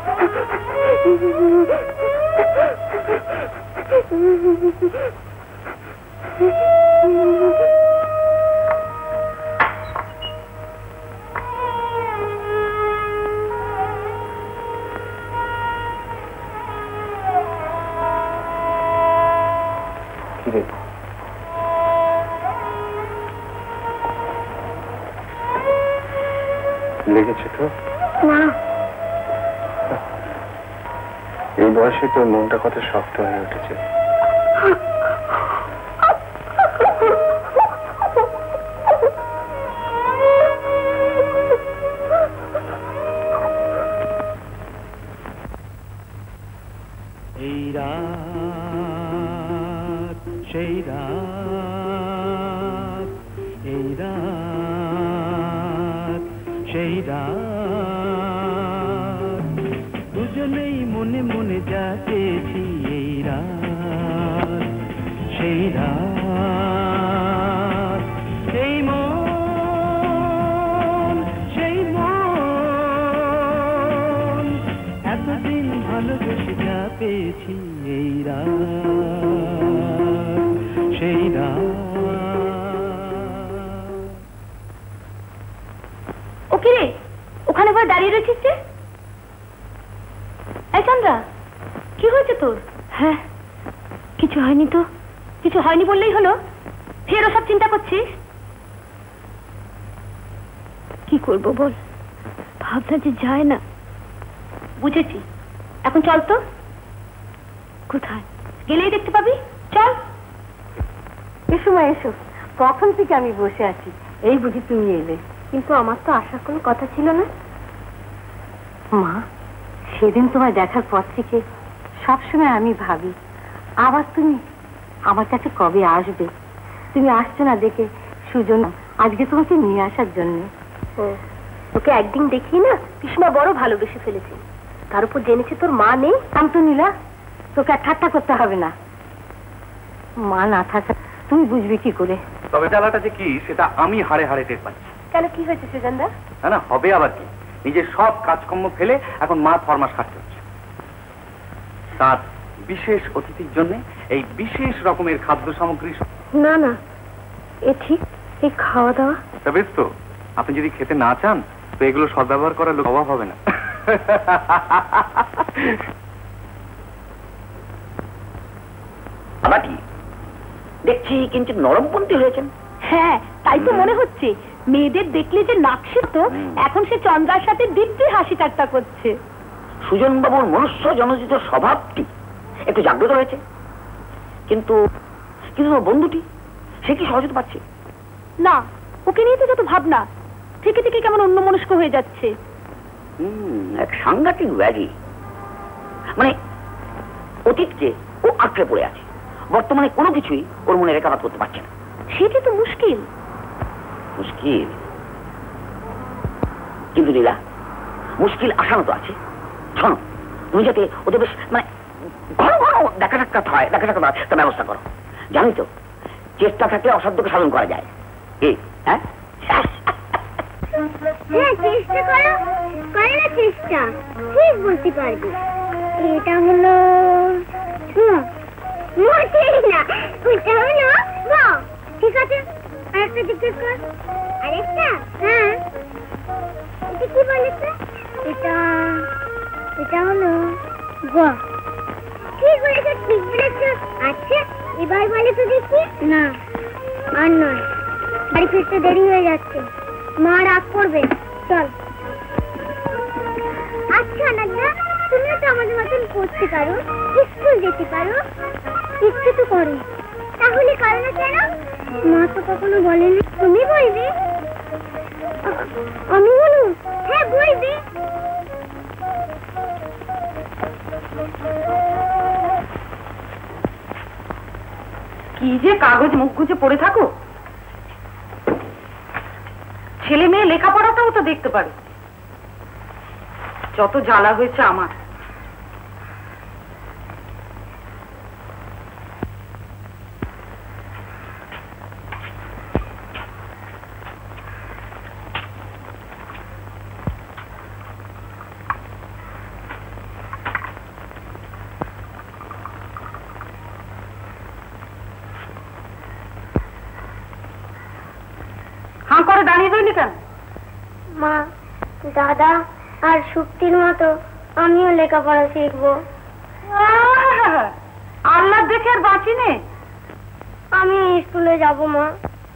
G: লেগেছে তো?
B: না,
G: এই বয়সে তোর মনটা কত শক্ত হয়ে উঠেছে।
E: এই রাত সেই রাত, এই রাত সেই রাত, দুজনেই মনে মনে যা চেয়েছি। এই রাত সেই রাত, এই মন সেই মন, এতদিন ভালোবেসে যা পেয়েছি। এই রাত সেই রাত।
B: ওকে রে, ওখানে পরে দাঁড়িয়ে রয়েছিস যে? এই চন্দ্রা, কি হয়েছে তোর? হ্যাঁ, কিছু হয়নি তো। কিছু হয়নি বললেই হলো, ফের সব চিন্তা করছিস? কি করবো বল, ভাবনা যে যায় না। বুঝেছি, এখন চল তো। কোথায় গেলেই দেখতে পাবি, চল।
F: এসো মা এসো, কখন থেকে আমি বসে আছি, এই বুঝি তুমি এলে।
B: কিন্তু আমার তো আসার কোনো কথা ছিল না।
F: মা, সেদিন তোমায় দেখার পর থেকে সবসময় আমি ভাবি আবার তুমি আমার কাছে কবে আসবে। তুমি আসছো না দেখে সুজন আজকে তোমাকে নিয়ে আসার জন্য।
B: ও, তোকে একদিন দেখি না পিসমা বড় ভালোবেসে ফেলেছে, তার উপর জেনেছে তোর মা নেই।
F: তো নীলা, তোকে আর ঠাট্টা করতে হবে না। মা না থাকা তুমি বুঝবে কি করে?
H: তবে জ্বালাটা যে কি সেটা আমি হাড়ে হাড়ে টের পাচ্ছি।
B: কেন, কি হয়েছে সুজনদা?
H: না না, হবে আবার কি, নিজের সব কাজকর্ম ফেলে এখন মা ফরমাস খাটতে হচ্ছে। তার বিশেষ অতিথির জন্য এই বিশেষ রকমের খাদ্য সামগ্রী।
B: না না, এ ঠিক, এই খাওয়া দাওয়া।
H: তা বেশ তো, আপনি যদি খেতে না চান তো এগুলো সদ্ব্যবহার করার লোক অভাব হবে না।
D: আবার কি দেখছি কিন্তু নরমপন্থী হয়েছেন।
B: হ্যাঁ, তাই তো মনে হচ্ছে। মেয়েদের দেখলে যে নাকশি তো, এখন সে চন্দ্রার সাথে দিব্যি হাসি ঠাট্টা করছে।
D: সুজন বাবুর মনুষ্য জনজিত স্বভাবটি একটু জাগ্রত হয়েছে, কিন্তু কিন্তু বন্ধুটি সে কি সহজে পাচ্ছে
B: না। ওকে নিয়ে তো যত ভাবনা, থেকে থেকে কেমন অন্যমনস্ক হয়ে যাচ্ছে।
D: এক সাংঘাতিক ব্যাধি। মানে অতীতকে ও আঁকড়ে পড়ে আছে, বর্তমানে কোনো কিছুই ওর মনে রেখাপাত করতে পারছে না।
B: সেটি তো মুশকিল।
D: মুশকিল কিন্তু লীলা, মুশকিল আসানো তো আছে। শোনো, তুমি যাতে ওদের বেশ মানে ঘন ঘন দেখা সাক্ষাৎ হয় তার ব্যবস্থা করো। জানি তো, চেষ্টা থাকলে অসাধ্যকে সাধন করা যায়। এই হ্যাঁ,
B: চেষ্টা করো, করে না চেষ্টা, ঠিক বলতে পারবো। এটা হলো না, এটা হলো ঠিক আছে। আরেকটা জিজ্ঞেস কর। আরেকটা? হ্যাঁ, এটা কি বলেছে? এটা এটা হলো গোয়া। ঠিক বলেছো, ঠিক বলেছো। আচ্ছা এবার বলে তো দেখি। না আর নয়, বাড়ি ফিরতে দেরি হয়ে যাচ্ছে, মা রাগ করবে। চল। আচ্ছা নাগদা, তুমিও তো আমাদের মতন পড়তে পারো, স্কুল যেতে পারো, ইচ্ছে তো করো, তাহলে কারণ কেন? মা তো কখনো বলেনি। তুমি বলবে? আমি বলবো? হ্যাঁ বলবে।
F: কি যে কাগজ মুখ গুজে পড়ে থাকো, ছেলে মেয়ে লেখাপড়াটাও তো দেখতে পারে। যত জ্বালা হয়েছে আমার। হাঁ করে দাঁড়িয়ে রইলি কেন?
B: মা, দাদা আর শুক্তির মতো আমিও লেখাপড়া শিখবো।
F: আল্লাহ দেখে আর বাঁচি নে।
B: আমি স্কুলে যাব। মা,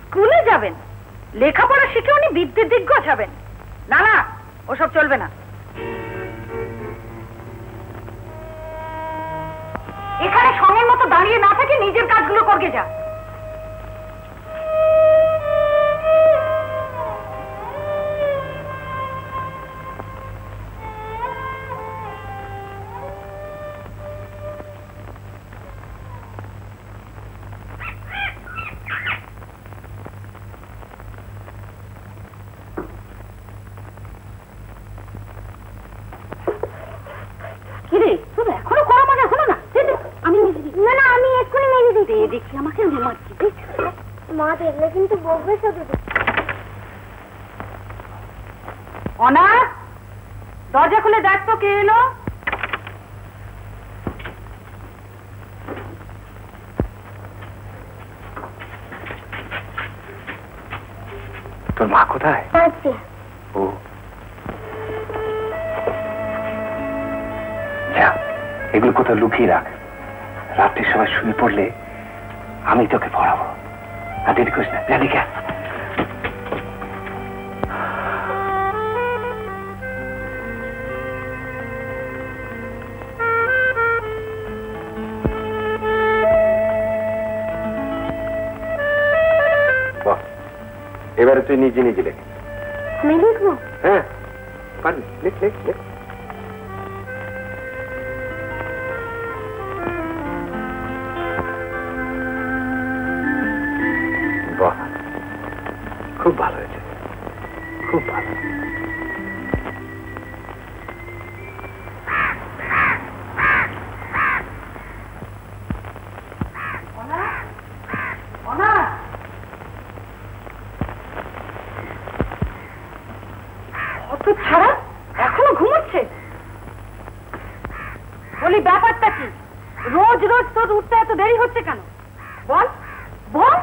F: স্কুলে যাবেন? লেখাপড়া শিখে উনি বিদ্যের দিগ্গজ হবেন? না না, ওসব চলবে না। এখানে সঙ্গের মতো দাঁড়িয়ে না থেকে নিজের কাজগুলো করকে যা। এখনো করা মজা হলো না? আমি
B: না না, আমি এক্ষুনি মেরে দিচ্ছি।
F: দেখি আমাকে
B: মা দেখলে কিন্তু বকবে শুধু।
F: অনা, দরজা খুলে দেখ তো কে এলো।
G: তোর মা কোথায়?
B: আচ্ছা
G: ও যা, এগুলো কোথাও লুকিয়ে রাখ। রাত্রির সময় শুয়ে পড়লে আমি তোকে পড়াবো। আর দেরি করিস না, জানি কে। এবারে তুই নিজে নিজে লেখ।
B: আমি লিখবো?
G: হ্যাঁ পারবি, লেখ লেখ লেখ। বাহ, খুব ভালো হয়েছে, খুব ভালো।
F: ছাড়া এখনো ঘুমোচ্ছে? বলি ব্যাপারটা কি? রোজ রোজ তোর উঠতে এত দেরি হচ্ছে কেন? বল বল।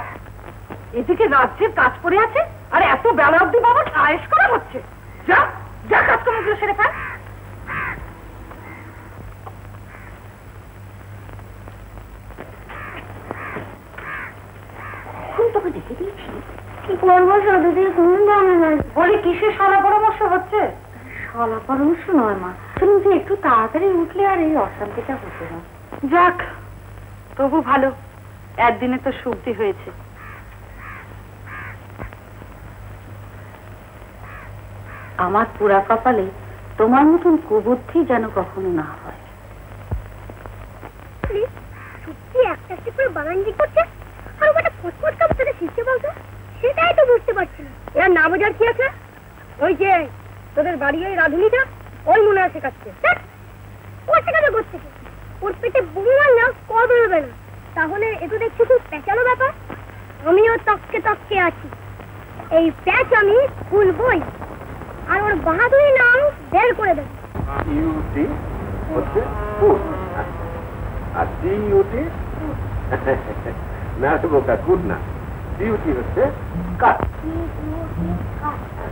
F: এদিকে রাজ্যের কাজ পড়ে আছে আর এত বেলা অব্দি বাবা আয়েশ করা হচ্ছে। যা যা, কাজকর্মগুলো সেরে ফেল। তোকে দেখে দিয়েছি।
B: কি করবো শুধু, ঘুম ভাঙে না।
F: বলি কিসের সলা পরামর্শ হচ্ছে? সলা পরামর্শ নয় মা, তুমি যে একটু তাড়াতাড়ি উঠলে আর এই অশান্তিটা হতো না। যাক, তবু ভালো, একদিনে তো শুদ্ধি হয়েছে। আমার পুরা কপালে তোমার মতন কুবুদ্ধি যেন কখনো না হয়।
B: সত্যি একটা একটা করে বাগানজি করছে আর ওটা ফটফট কাপ থেকে শিখতে বলতো, সেটাই তো বুঝতে পারছি না। এরা না বোঝার কি আছে? ওই যে তোদের বাড়ি ওই রাধুনিটা, ওই মনে আছে কাছে। ও সেখানে করছে কি? ওর পেটে বুড়ি মারলে কর বেরোবে না। তাহলে এ তো দেখছি খুব প্যাঁচালো ব্যাপার। আমিও তককে তককে আছি, এই প্যাঁচ আমি খুলবই আর ওর বাহাদুরি নাম বের করে দেবো।
G: ইউটি হচ্ছে ফুড আর ডিউটি না বোকা, গুড না। ডিউটি হচ্ছে কাট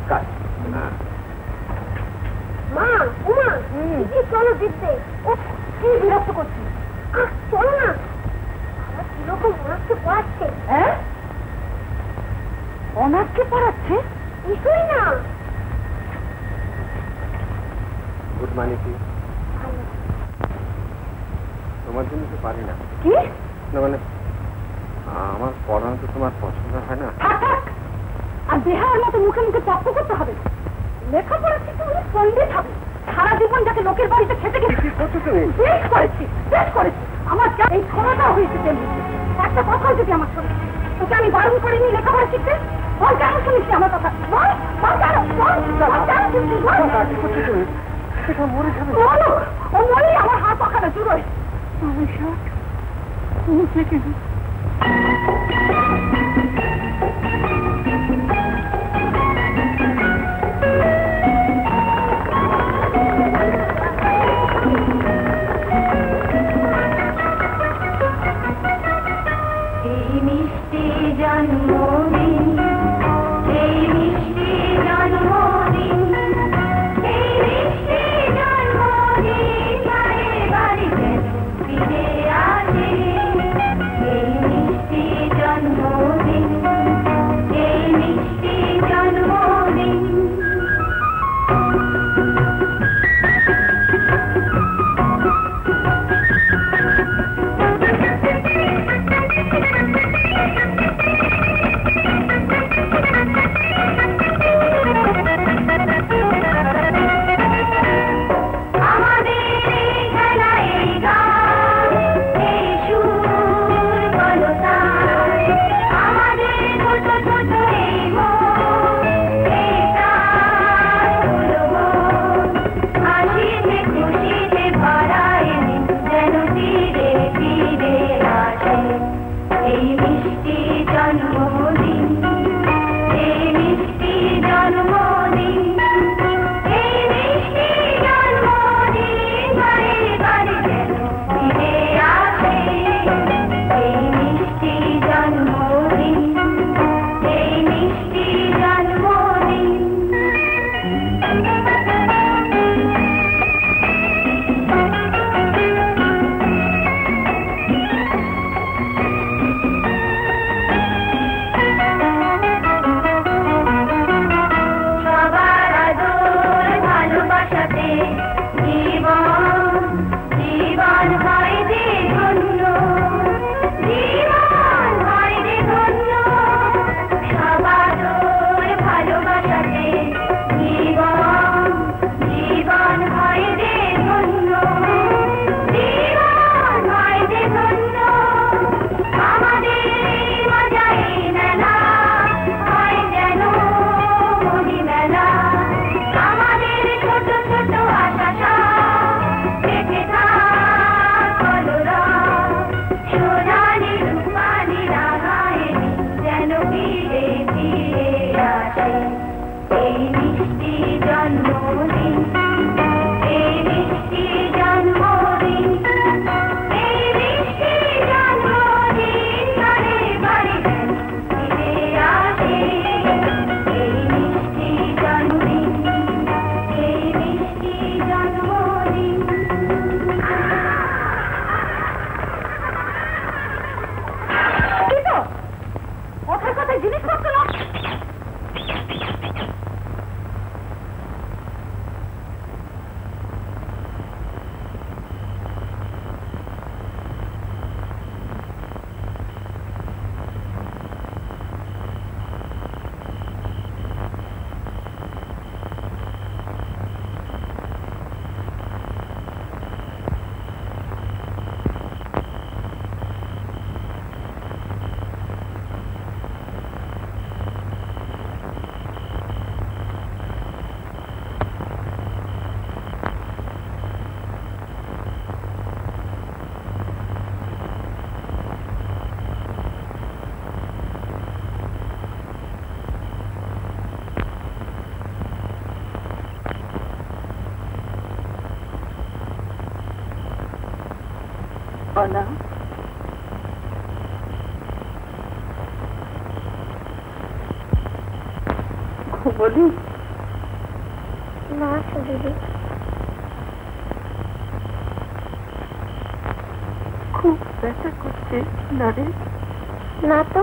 G: কাট।
B: মা উমা চলো দেখতে। ও কি বিরক্ত করছি, চলো না। আমার কিরকম অনাথকে পড়াচ্ছে।
F: হ্যাঁ, অনাথকে পড়াচ্ছে?
B: কিছুই না।
G: Good morning. তোমার জন্য তো পারি না।
F: কি
G: না মানে আমার পড়ানো তো তোমার পছন্দ হয় না।
F: থাক থাক, আর বেহার মতো মুখে মুখে তর্ক করতে হবে। লেখাপড়া শিখে উনি পণ্ডিত হবে। সারা জীবন যাকে লোকের বাড়িতে খেতে গেছে। বেশ করেছি, বেশ করেছি। আমার যা এই ক্ষমতাও হয়েছে তেমনি। একটা কথাও যদি আমার শোনে, তোকে আমি বারণ করিনি লেখাপড়া শিখতে। বল কেন শুনিস আমার কথা? বল বল কেন? বল কেন শুনছিস? বলো, ও মরেই আমার হাত পাখাটা জুড়োয়।
B: এই মিষ্টি জন্মদিন, এই মিষ্টি জন্মদিন, এই মিষ্টি জন্মদিন, বারে বারে যেন ফিরে আসে। এই মিষ্টি জন্মদিন, এই মিষ্টি জন্মদিন।
F: অনা,
B: ঘুমোলি? না দিদি।
F: ব্যথা করছে না রে?
B: না তো।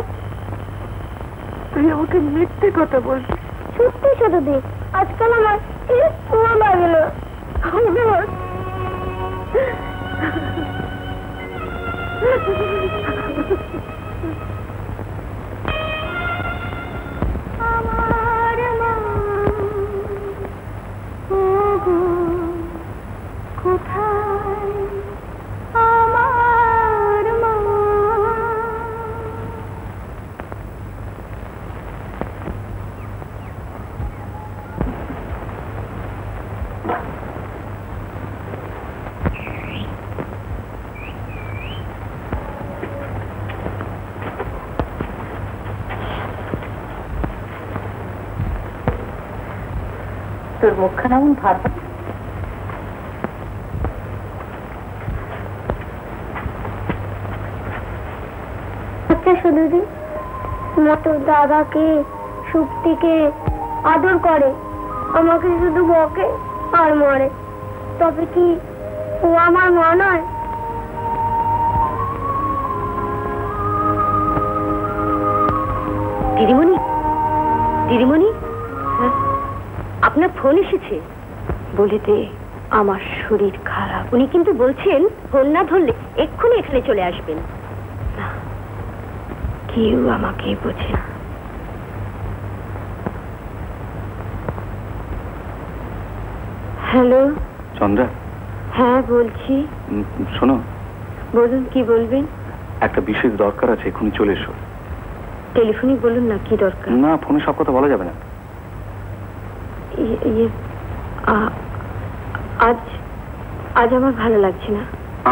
F: তুই আমাকে মিথ্যে কথা বলছিস।
B: সত্যি শুধু দি, আজকাল আমার একটু লাগে না। আমার মা কোথায়, আমার মা।
F: তোর মুখখানা এমন ভাব।
B: শুধু মতো দাদাকে সুপ্তিকে আদর করে, আমাকে শুধু বকে আর মারে, তবে কি ও আমার মা নয়? দিদিমণি, দিদিমণি, আপনার ফোন এসেছে। বলে দে আমার শরীর খারাপ। উনি কিন্তু বলছেন ফোন না ধরলে এক্ষুনি এখানে চলে আসবেন। কেউ আমাকে বোঝে না। হ্যালো
H: চন্দ্রা।
B: হ্যাঁ বলছি।
H: শোনো।
B: বলুন, কি বলবেন?
H: একটা বিশেষ দরকার আছে, এক্ষুনি চলে এসো।
B: টেলিফোনে বলুন না, কি দরকার?
H: না, ফোনে সব কথা বলা যাবে না।
B: আজ আজ আমার ভালো লাগছে না।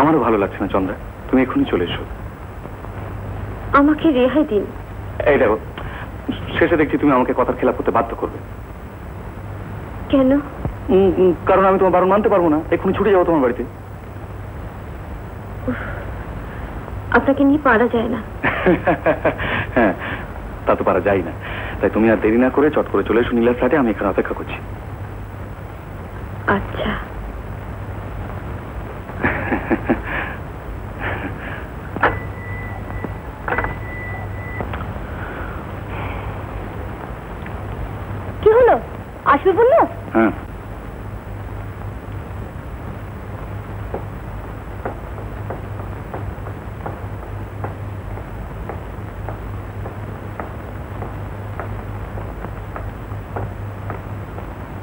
H: আমারও ভালো লাগছে না চন্দ্রা, তুমি এক্ষুনি চলে এসো।
B: আমাকে রেহাই দিন।
H: এই দেখো, শেষে দেখছি তুমি আমাকে কথার খেলাপ করতে বাধ্য করবে।
B: কেন?
H: কারণ আমি তোমার বারণ মানতে পারবো না। এক্ষুনি ছুটে যাবো তোমার বাড়িতে।
B: আপনাকে নিয়ে পারা যায় না।
H: হ্যাঁ, তা তো পারা যায় না। তাই তুমি আর দেরি না করে চট করে চলে এসো নীলার ফ্ল্যাটে, আমি এখানে অপেক্ষা করছি।
B: আচ্ছা। কি হলো, আসবে বললো?
H: হ্যাঁ।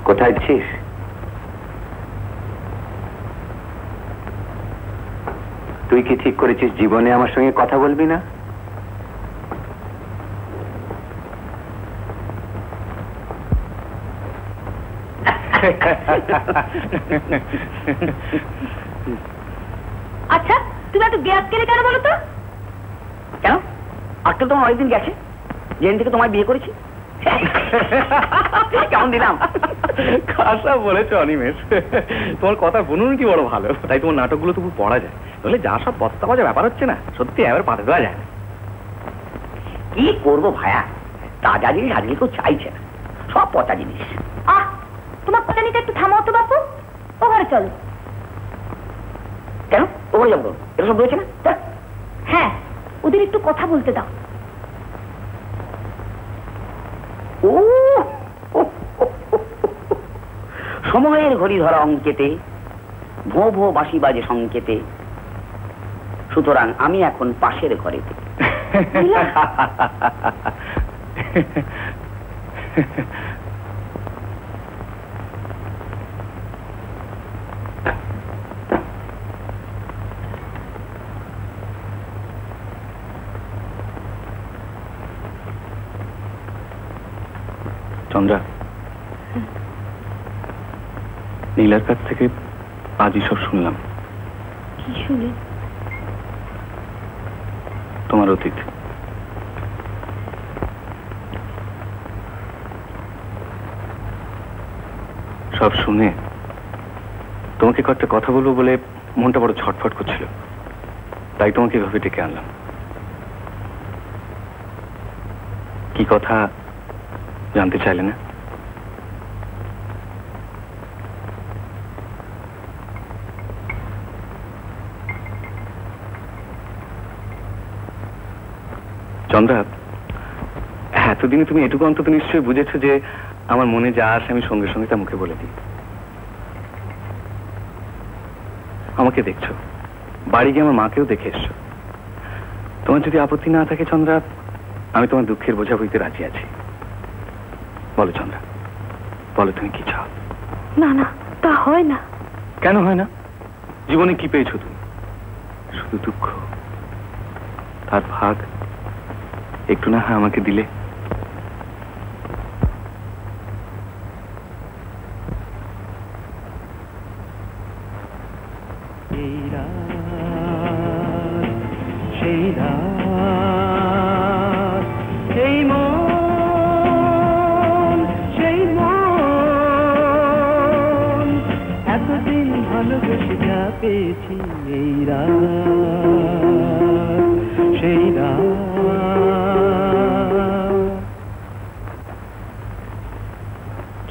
C: কোথায় ছিস? তুই কি ঠিক করেছিস জীবনে আমার সঙ্গে কথা বলবি না?
B: আচ্ছা, তুমি এত গ্যাস কেড়ে কেন বলো তো?
D: কেন? আজকাল তোমার অনেকদিন গেছে যেদিন থেকে তোমায় বিয়ে করেছি। কেমন দিলাম?
H: খাসা বলেছো অনিমেষ। তোমার কথা বুনুন কি বড় ভালো, তাই তোমার নাটকগুলো তবু পড়া যায়। তাহলে যা সব বস্তা বাজা ব্যাপার হচ্ছে না, সত্যি এবার পাতে দেওয়া যায় না।
D: কি করবো ভায়া, তাজা জিনিস আজকে কেউ চাইছে না, সব পচা জিনিস।
B: তোমার কথা নিতে একটু থামাও তো বাপু, ও ঘরে চলো।
D: কেন ওখানে যাবো? এটা সব রয়েছে না।
B: হ্যাঁ, ওদের একটু কথা বলতে দাও।
D: ও সময়ের ঘড়ি ধরা অঙ্কেতে ভো ভো বাঁশি বাজে সংকেতে, সুতরাং আমি এখন পাশের ঘরেতে।
H: চন্দ্রা, নীলার কাছ থেকে আজই সব শুনলাম।
B: কি শুনে?
H: তোমার অতীত। সব শুনে তোমাকে কয়েকটা কথা বলবো বলে মনটা বড় ছটফট করছিল, তাই তোমাকে এভাবে ডেকে আনলাম। কি কথা জানতে চাইলে না? চন্দ্রা, এতদিনে তুমি এটুকু অন্তত নিশ্চয়ই বুঝেছো যে আমার মনে যা আসে আমি সঙ্গে সঙ্গে তা মুখে বলে দিই। আমাকে দেখছো, বাড়ি গিয়ে আমার মাকেও দেখে এসছো। তোমার যদি আপত্তি না থাকে চন্দ্রা, আমি তোমার দুঃখের বোঝা বইতে রাজি আছি। বলো চন্দ্রা, বলো তুমি কি চাও?
B: না না, তা হয় না।
H: কেন হয় না? জীবনে কি পেয়েছো তুমি? শুধু দুঃখ, তার ভাগ একটু না হয় আমাকে দিলে।
E: সেই রাত, সেই মন, সেই মন, এতদিন ভালোবেসে যা পেয়েছি এই রাত, সেই রাত।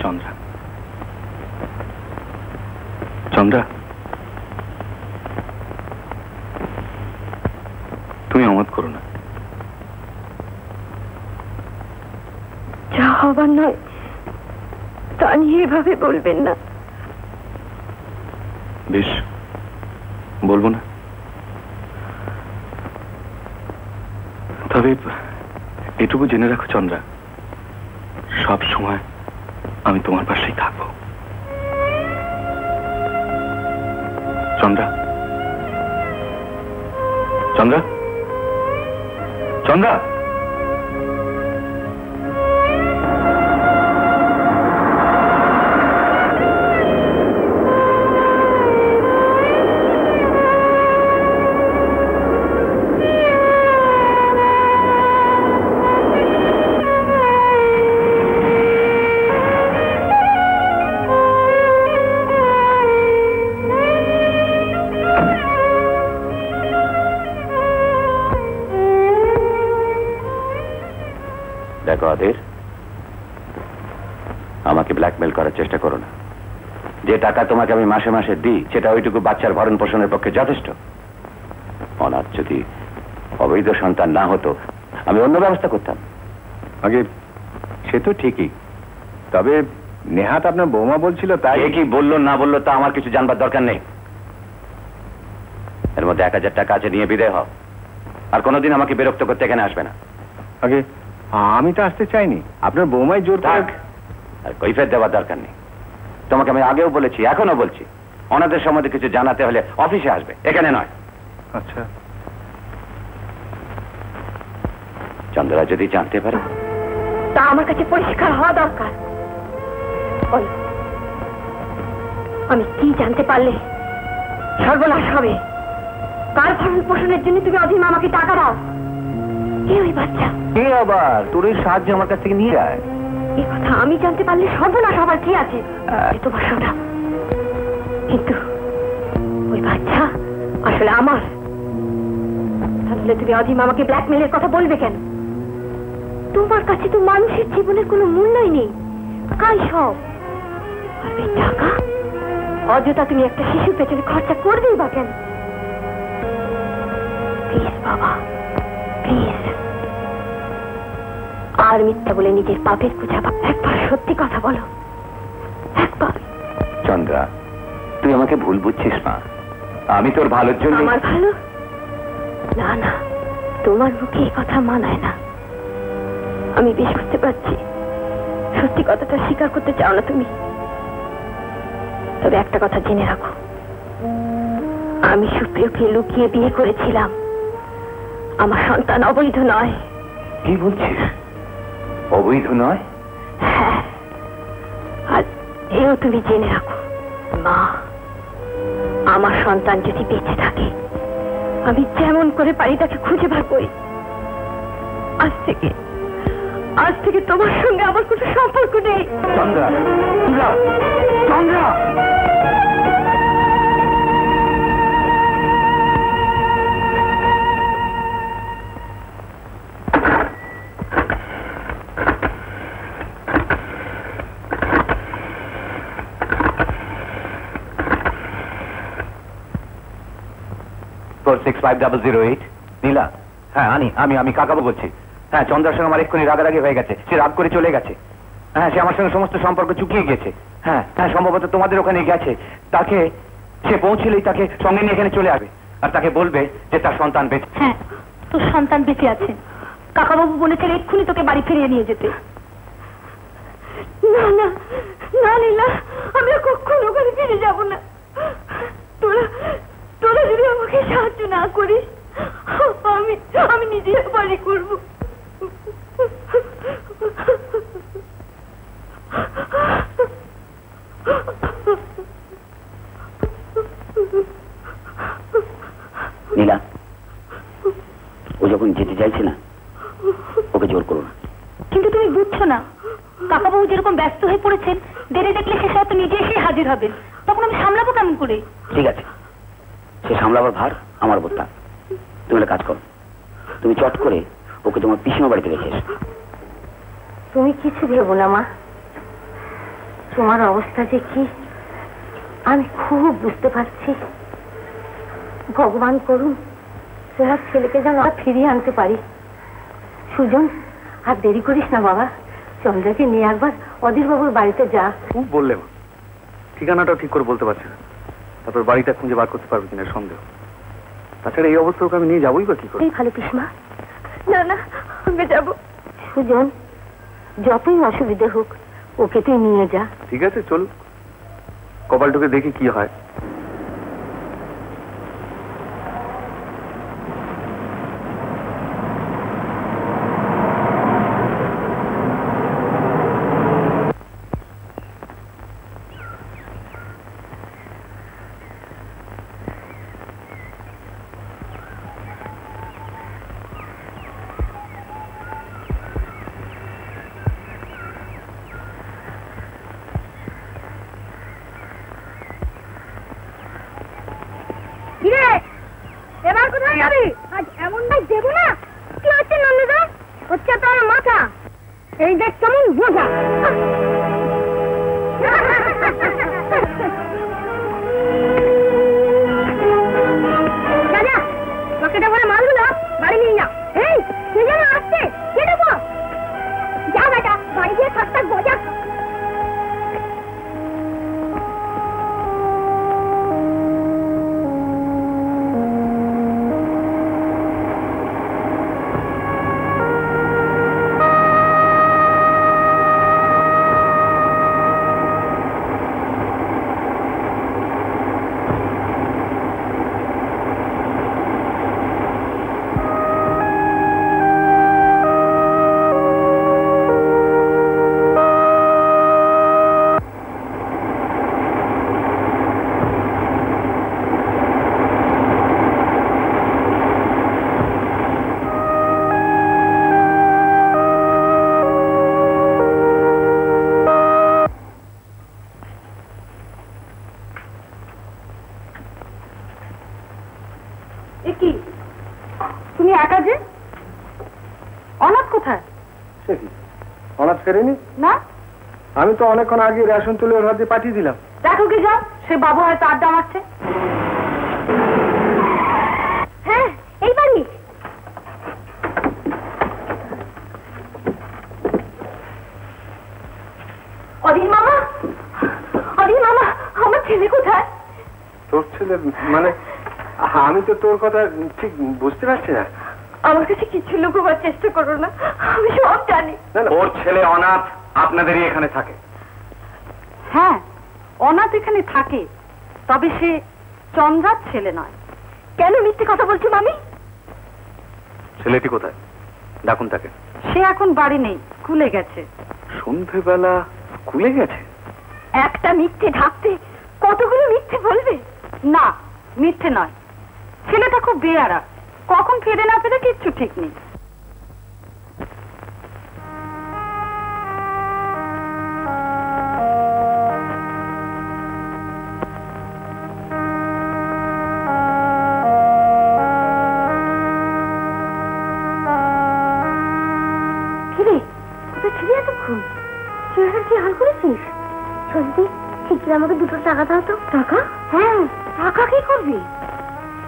H: চন্দ্রা, চন্দ্রা, তুমি অমত করো না।
B: যা হবার নয় তা নিয়ে এভাবে বলবেন না।
H: বেশ, বলবো না। তবে এটুকু জেনে রাখো চন্দ্রা, সব সময় আমি তোমার পাশেই থাকবো। চন্দ্রা, চন্দ্রা, চন্দ্রা,
C: দেখো আদের, আমাকে ব্ল্যাকমেল করার চেষ্টা করো না। যে টাকা তোমাকে আমি মাসে মাসে দিই সেটা ওইটুকু বাচ্চার ভরণ পোষণের পক্ষে যথেষ্ট। অনাথ যদি অবৈধ সন্তান না হতো আমি অন্য ব্যবস্থা করতাম।
G: আগে সে তো ঠিকই, তবে নেহাত আপনার বৌমা বলছিল তাই।
C: কি বললো না বললো তা আমার কিছু জানবার দরকার নেই। এর মধ্যে 1000 টাকা আছে, নিয়ে বিদায় হও। আর কোনোদিন আমাকে বিরক্ত করতে এখানে আসবে না।
G: আগে আমি তো আসতে চাইনি, আপনার বৌমাই জোর
C: থাক, আর কৈফিয়ত দেওয়ার দরকার নেই। তোমাকে আমি আগেও বলেছি, এখনো বলছি, ওনাদের সম্বন্ধে কিছু জানাতে হলে অফিসে আসবে, এখানে নয়।
G: আচ্ছা,
C: চন্দ্রা যদি জানতে পারে?
B: তা আমার কাছে পরিষ্কার হওয়া দরকার। বলো, আমি কি জানতে পারলে সর্বনাশ হবে? কার ভরণ পোষণের জন্য তুমি অধীন আমাকে টাকা দাও? কে ওই বাচ্চা?
C: কে আবার তোর এই সাহায্য আমার কাছ থেকে নিয়ে যায়?
B: এই কথা আমি জানতে পারলে সর্বনাশ হবার কি আছে? তোমার শোনা, কিন্তু ওই বাচ্চা আসলে আমার। তাহলে তুমি অজিম আমাকে ব্ল্যাকমেলের কথা বলবে কেন? তোমার কাছে তো মানুষের জীবনের কোনো মূল্যই নেই, কাই সব। আর এই টাকা অযথা তুমি একটা শিশুর পেছনে খরচা করবেই বা কেন? প্লিজ বাবা, প্লিজ, আর মিথ্যা বলে নিজের পাপের বুঝাবা। একবার সত্যি কথা বলো, একবার।
C: চন্দ্রা, তুই আমাকে ভুল বুঝছিস না। আমি তোর ভালোর জন্য।
B: আমার ভালো? না না, তোমার মুখে এই কথা মানায় না। আমি বেশ বুঝতে পারছি সত্যি কথাটা স্বীকার করতে চাও না তুমি। তবে একটা কথা জেনে রাখো, আমি সুপ্রিয়কে লুকিয়ে বিয়ে করেছিলাম। আমার সন্তান অবৈধ নয়।
C: কি বলছিস? অবৈধ নয়?
B: হ্যাঁ, আর এও তুমি জেনে রাখো, মা, আমার সন্তান যদি বেঁচে থাকে আমি যেমন করে পারি তাকে খুঁজে বার করি। আজ থেকে তোমার সঙ্গে আমার কোনো সম্পর্ক নেই।
C: চন্দ্রা, চন্দ্রা, চন্দ্রা। নীলা, হ্যাঁ আমি কাকাবু বলছি। হ্যাঁ, চন্দ্রার সঙ্গে আমার এক্ষুনি রাগারাগি হয়ে গেছে, সে রাগ করে চলে গেছে। হ্যাঁ, সে আমার সঙ্গে সমস্ত সম্পর্ক চুকিয়ে গেছে। হ্যাঁ হ্যাঁ, সম্ভবত তোমাদের ওখানে গেছে। তাকে সে পৌঁছলেই তাকে সঙ্গে নিয়ে এখানে চলে আসবে, আর তাকে বলবে যে তার সন্তান বেঁচে।
B: হ্যাঁ, তোর সন্তান বেঁচে আছে। কাকাবাবু বলেছেন এক্ষুনি তোকে বাড়ি ফিরিয়ে নিয়ে যেতে। না না না লীলা, আমি কখনো ওখানে ফিরে যাব না। তোরা তোরা যদি আমাকে সাহায্য না করিস, আমি আমি নিজে বাড়ি করব।
D: নীলা, ও যখন যেতে চাইছে না, ওকে জোর করো না।
B: কিন্তু তুমি বুঝছো না, কাকাবাবু যেরকম ব্যস্ত হয়ে পড়েছেন, দেরি দেখলে সে হয়তো নিজে এসে হাজির হবেন, তখন আমি সামলাবো কেমন করে?
D: ঠিক আছে, সে সামলাবার ভার আমার উপর থাক। তুমি একটা কাজ করো, তুমি চট করে ওকে তোমার পিসিমা বাড়িতে রেখে এসো।
I: তুমি কিছু ভেবো না মা, তোমার অবস্থা যে কি আমি খুব বুঝতে পারছি। ভগবান করুন তোমার ছেলেকে যেন আর ফিরিয়ে আনতে পারি। সুজন, আর দেরি করিস না বাবা, চন্দ্রকে নিয়ে একবার অধীর বাবুর বাড়িতে যা।
H: খুব বললে মা, ঠিকানাটাও ঠিক করে বলতে পারছি না, তারপর বাড়িটা খুঁজে বার করতে পারবে কিনা সন্দেহ। তাছাড়া এই অবস্থা ওকে আমি নিয়ে যাবোই বা কি করে?
I: এই ভালো পিসমা।
B: না না, আমি যাবো।
I: সুজন, যতই অসুবিধে হোক ওকে তুই নিয়ে যা।
H: ঠিক আছে, চল, কপালটুকে দেখি কি হয়।
B: এবার কোথায় যাবি? আজ এমন ভাই দেবো না। কি হচ্ছে নন্দদা? হচ্ছে তোর মাথা। এই দেখ কেমন বোঝা। রাজা, পকেটে ভরে মালগুলো বাড়ি নিয়ে যা। এই, কে যেন আসছে, কে দেবো? যা বেটা, বাড়ি গিয়ে থাক বোঝা।
F: তুমি একা যে? অনাথ কোথায়?
G: সে কি অনাথ ফেরেনি?
F: না,
G: আমি তো অনেকক্ষণ আগে রেশন তুলে ওর হাতে পাঠিয়ে দিলাম।
F: দেখো কি যাও, সে বাবু হয়তো আড্ডা মারছে।
B: হ্যাঁ, এই বাড়ি। অধীর মামা, অধীর মামা, আমার ছেলে কোথায়?
G: তোর ছেলে মানে? আমি তো তোর কথা ঠিক বুঝতে পারছি না।
B: আমার কাছে কিছু লুকোবার চেষ্টা করো না, আমি সব জানি।
H: ওর ছেলে অনাথ আপনাদেরই এখানে থাকে।
F: হ্যাঁ, অনাথ এখানে থাকে, তবে সে চন্দ্রার ছেলে নয়।
B: কেন মিথ্যে কথা বলছো মামি?
H: ছেলেটি কোথায়? ডাকুন তাকে।
F: সে এখন বাড়ি নেই, স্কুলে গেছে।
H: সন্ধেবেলা স্কুলে গেছে?
B: একটা মিথ্যে ঢাকতে কতগুলো মিথ্যে বলবে?
F: না, মিথ্যে নয়, ছেলেটা খুব বেয়ারা, কখন ফিরে না ফিরে কিচ্ছু ঠিক নেই।
I: কি হাল করেছিস? চলতি শিগগির আমাকে 2টো টাকা দাও তো। টাকা? হ্যাঁ, টাকা কি করবি?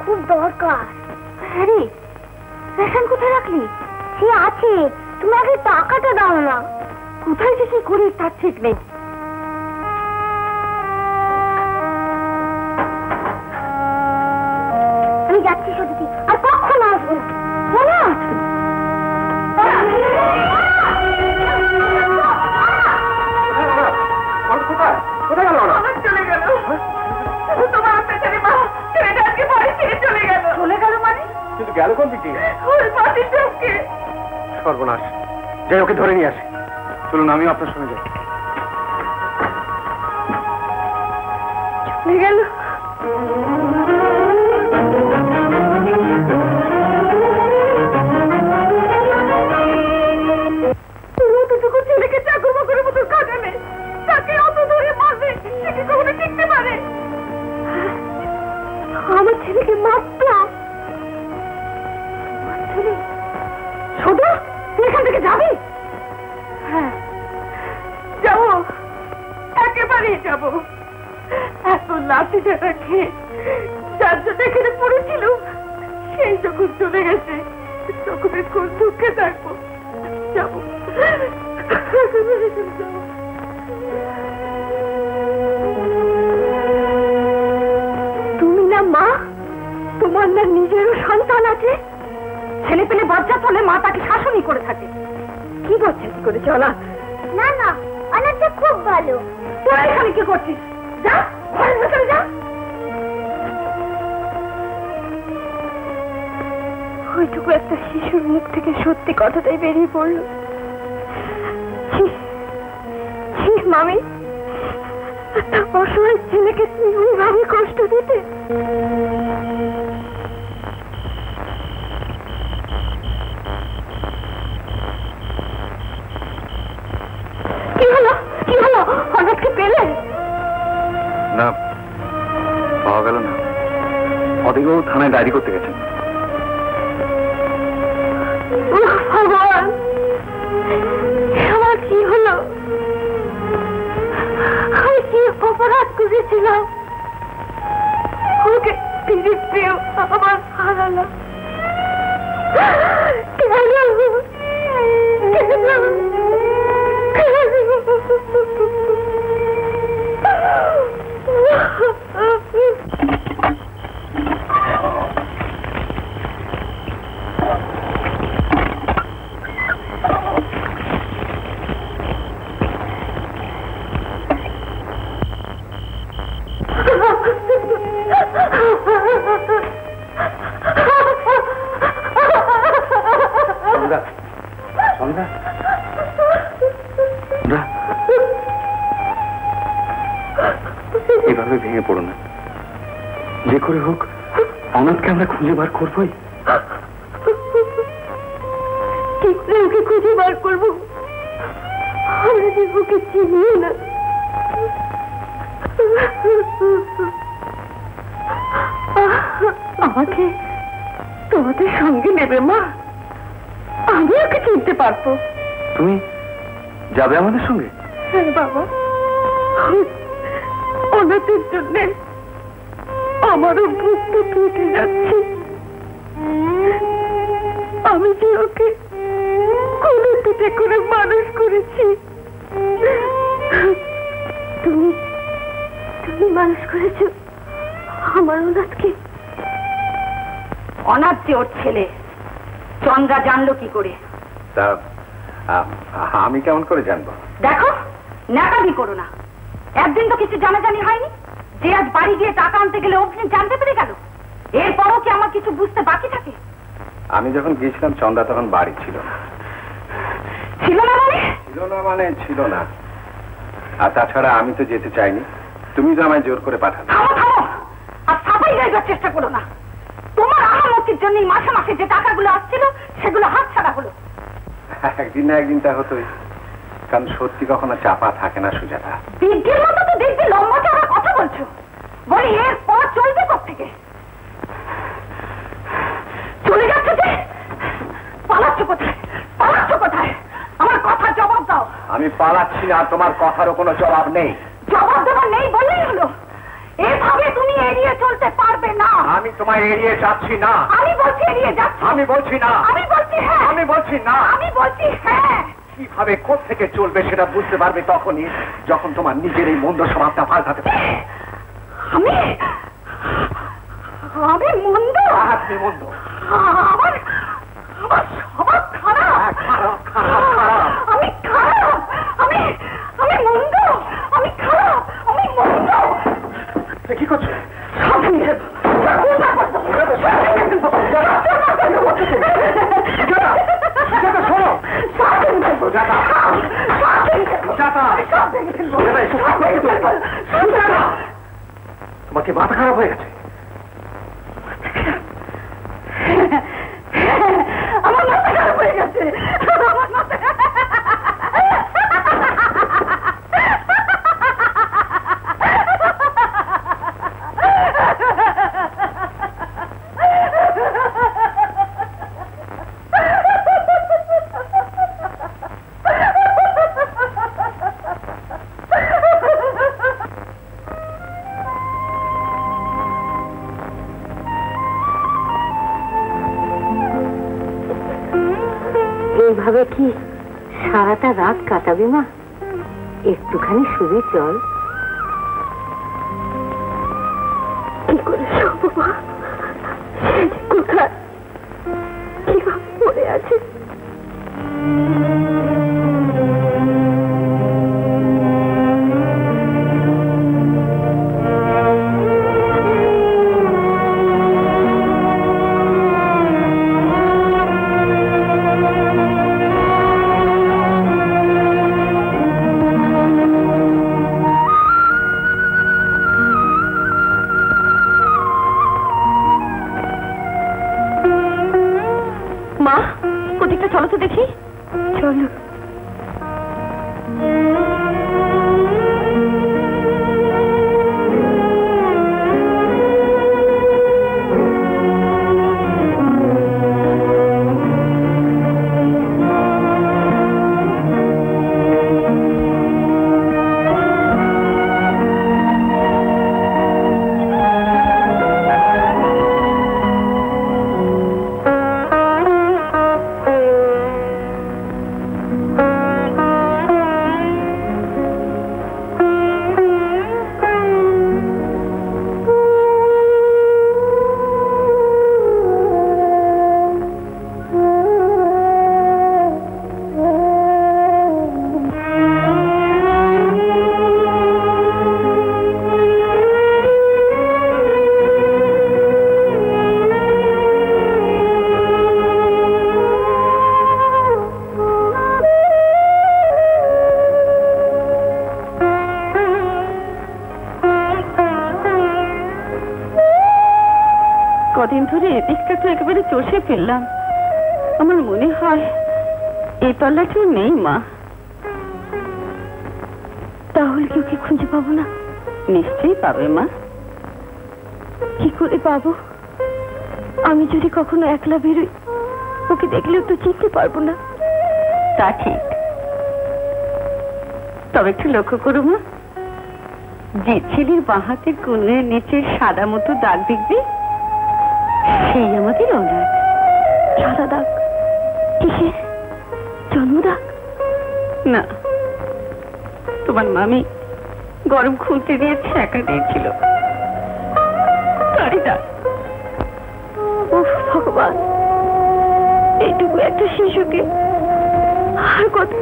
I: খুব দরকার। হ্যাঁ রে, রেশন কোথায় রাখলি? সে আছে, তুমি আগে টাকাটা দাও না। কোথায় যে সে করে তার ঠিক নেই। আমি যাচ্ছি সত্যি, আর কখনো আসবো না।
G: কোথায় গেল ওরা?
F: চলে গেল তোমার পেছনে মা, ছেলেটা আজকে বাড়ি ছেড়ে চলে গেল। চলে গেল মানে?
G: কিন্তু গেল কোন দিকে?
F: ওই মাটির চোখকে।
G: সর্বনাশ, যাই ওকে ধরে নিয়ে আসে। চলুন আমিও আপনার সঙ্গে যাই।
F: চলে গেল। ছেলেকে চাকর বাকরের মতো কাজে নেই, তাকে অত ধরে মারবে, সে কি কখনো টিকতে পারে?
I: আমার ছেলেকে মারতাম।
F: শুধু তুই এখান থেকে যাবি? হ্যাঁ যাবো, একেবারেই যাবো। এত লাঠি ঝাঁটা খেয়ে যার জন্য এখানে পড়েছিল, সেই যখন চলে গেছে তখন কোন দুঃখে থাকবো। যাবো।
I: তুমি না মা, তোমার না নিজেরও সন্তান আছে?
F: ছেলে পেলে বজ্জাত হলে মা তাকে শাসনই করে থাকে।
I: কি বজ্জাতি করেছে অনাথ? না না, অনাথটা খুব ভালো।
F: তোরা এখানে কি করছিস? যা ঘরের ভেতরে যা।
I: ওইটুকু একটা শিশুর মুখ থেকে সত্যি কথাটাই বেরিয়ে পড়লো। মামি, একটা অসহায় ছেলেকে তুমি ওইভাবে কষ্ট দিতে?
F: কি হলো? কি হলো? অনাথকে পেলে?
H: না, পাওয়া গেল না। অধিকবাবু থানায় ডায়েরি করতে গেছেন।
I: ভগবান, আমার কি হলো? আমি কি অপরাধ করেছিলাম? ওকে ফিরে পেয়েও আমার হারালাম কেন?
H: এভাবে ভেঙে পড়ো না। যে করে হোক অনাথকে আমরা খুঁজে বার করবোই।
I: কি করে ওকে খুঁজে বার করবো? আমরা যে ওকে চিনিও না। আমাকে তোমাদের সঙ্গে নেবে মা? আমি ওকে চিনতে পারবো।
H: তুমি যাবে আমাদের সঙ্গে?
I: হ্যাঁ বাবা, অনাথের জন্য আমারও বুকটা ফেটে যাচ্ছে। আমি যে ওকে কোলে পিঠে করে মানুষ করেছি, তুমি তুমি মানুষ করেছো আমার অনাথকে।
F: অনাথ যে ওর ছেলে, চন্দ্রা জানলো কি করে?
G: তা আমি কেমন করে জানবো?
F: দেখো, ন্যাকামি করো না। একদিন তো কিছু জানাজানি হয়নি যে আজ বাড়ি গিয়ে টাকা আনতে গেলে অগ্নি জানতে পেরে গেল? এরপরও কি আমার কিছু বুঝতে বাকি থাকে?
G: আমি যখন গিয়েছিলাম চন্দা তখন বাড়ি ছিল না।
F: ছিল না মানে?
G: ছিল না মানে ছিল না। আর তাছাড়া আমি তো যেতে চাইনি, তুমি তো আমায় জোর করে পাঠালে।
F: থামো থামো, আর সাফাই গাইবার চেষ্টা করো না। তোমার আহামতির জন্য মাসে মাসে যে টাকাগুলো আসছিল সেগুলো হাতছাড়া হলো।
G: একদিন না একদিন তা হতোই, কারণ সত্যি কখনো চাপা থাকে না সুজাতা।
F: বিজ্ঞের মতো তো দেখবি লম্বা চড়া কথা বলছো। বলি এর পর চলবে কোত্থেকে? চলে যাচ্ছে যে? পালাচ্ছ কোথায়? পালাচ্ছ কোথায়? আমার কথার জবাব দাও।
G: আমি পালাচ্ছি না, তোমার কথারও কোনো জবাব নেই।
F: জবাব দেওয়ার নেই বললেই হলো। এভাবে তুমি তুমি এড়িয়ে চলতে পারবে না।
G: আমি তোমায় এড়িয়ে যাচ্ছি না।
F: আমি বলছি এড়িয়ে যাচ্ছি।
G: আমি বলছি না।
F: আমি বলছি হ্যাঁ।
G: আমি বলছি না।
F: আমি বলছি হ্যাঁ।
G: কিভাবে কোত্থেকে চলবে সেটা বুঝতে পারবে তখনই, যখন তোমার নিজের এই মন্দ স্বভাবটা পাল্টাতে পারবে।
F: আমি আমি মন্দ?
G: আপনি মন্দ।
F: আমার আমার স্বভাব খারাপ।
G: খারাপ খারাপ খারাপ।
F: আমি খারাপ। আমি আমি মন্দ। আমি খারাপ। আমি মন্দ।
G: কি করছো? তোমাকে মাথা খারাপ হয়ে গেছে?
F: আমার মাথা খারাপ হয়ে গেছে।
I: এইভাবে কি সারাটা রাত কাটাবে মা? একটুখানি শুয়ে চল। কি করে শোবো মা? কোথায় কিভাবে পড়ে আছে?
B: মা, ওদিকটা চলো তো দেখি। চলো। কদিন ধরে এদিকটা তো একেবারে চষে ফেললাম। আমার মনে হয় এই তল্লাটিও নেই মা। তাহলে কি ওকে খুঁজে পাবো না? নিশ্চয়ই পাবে মা। কি করে পাবো? আমি যদি কখনো একলা বেরোই, ওকে দেখলেও তো চিনতে পারবো না। তা ঠিক, তবে একটু লক্ষ্য করো মা, যে ছেলের বাঁ হাতের কোণের নিচে সাদা মতো দাগ দেখবি, সেই আমাদের অনাথ। সাদা দাগ? কিসের? জন্মদাগ? না, তোমার মামি গরম খুলতে দিয়ে ছ্যাঁকা দিয়েছিল, তারই দাগ। উফ ভগবান, এইটুকু একটা শিশুকে আর কত।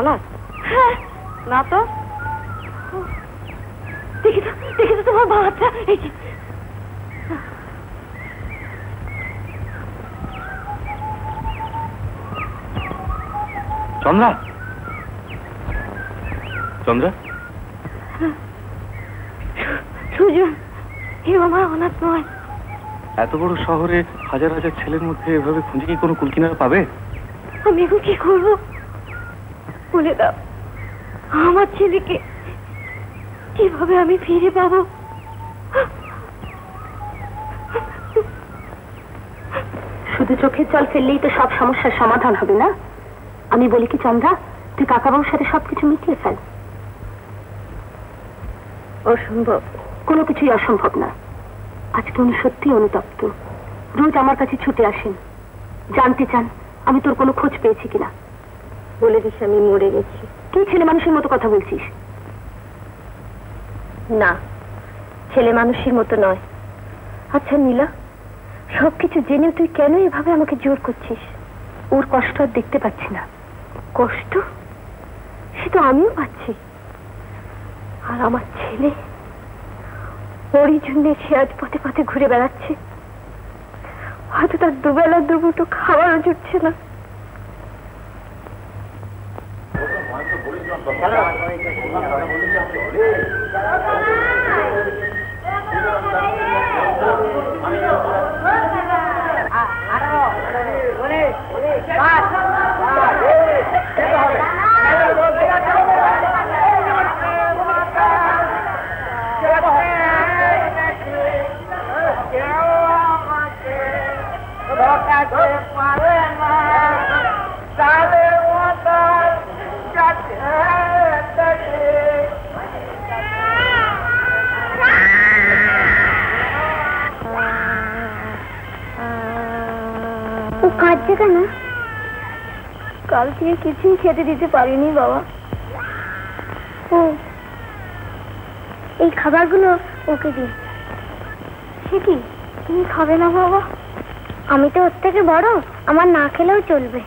B: অনাথ? হ্যাঁ। না তো। দেখি তো তোমার বাচ্চা। এই যে
H: চন্দ্রা, চন্দ্রা,
B: সুজন, এ আমার অনাথ নয়।
H: এত বড় শহরে হাজার হাজার ছেলের মধ্যে এভাবে খুঁজে কি কোনো কুলকিনারা পাবে?
B: আমি এখন কি করবো বলে দাও। আমার ছেলেকে কিভাবে আমি ফিরে পাবো? শুধু চোখের জল ফেললেই তো সব সমস্যার সমাধান হবে না। আমি বলি কি চন্দ্রা, তুই কাকাবাবুর সাথে সবকিছু মিটিয়ে ফেল। অসম্ভব। কোনো কিছুই অসম্ভব না। আজকে উনি সত্যি অনুতপ্ত। রোজ আমার কাছে ছুটে আসেন, জানতে চান আমি তোর কোনো খোঁজ পেয়েছি কিনা। বলে দিস আমি মরে গেছি। কি ছেলে মানুষের মতো কথা বলছিস? না, ছেলে মানুষের মতো নয়। আচ্ছা নীলা, সবকিছু জেনে তুই কেন এভাবে আমাকে জোর করছিস? ওর কষ্ট আর দেখতে পাচ্ছি না। কষ্ট সে তো আমিও পাচ্ছি। আর আমার ছেলে, ওরই জন্য সে আজ পথে পথে ঘুরে বেড়াচ্ছে। হয়তো তার দুবেলা দুমুঠো খাবারও জুটছে না। কাঁদছে কেন? কাল থেকে কিছুই খেতে দিতে পারিনি বাবা। ও এই খাবারগুলো ওকে দিন। সে কি, তুমি খাবে না বাবা? আমি তো ওর থেকে বড়, আমার না খেলেও চলবে।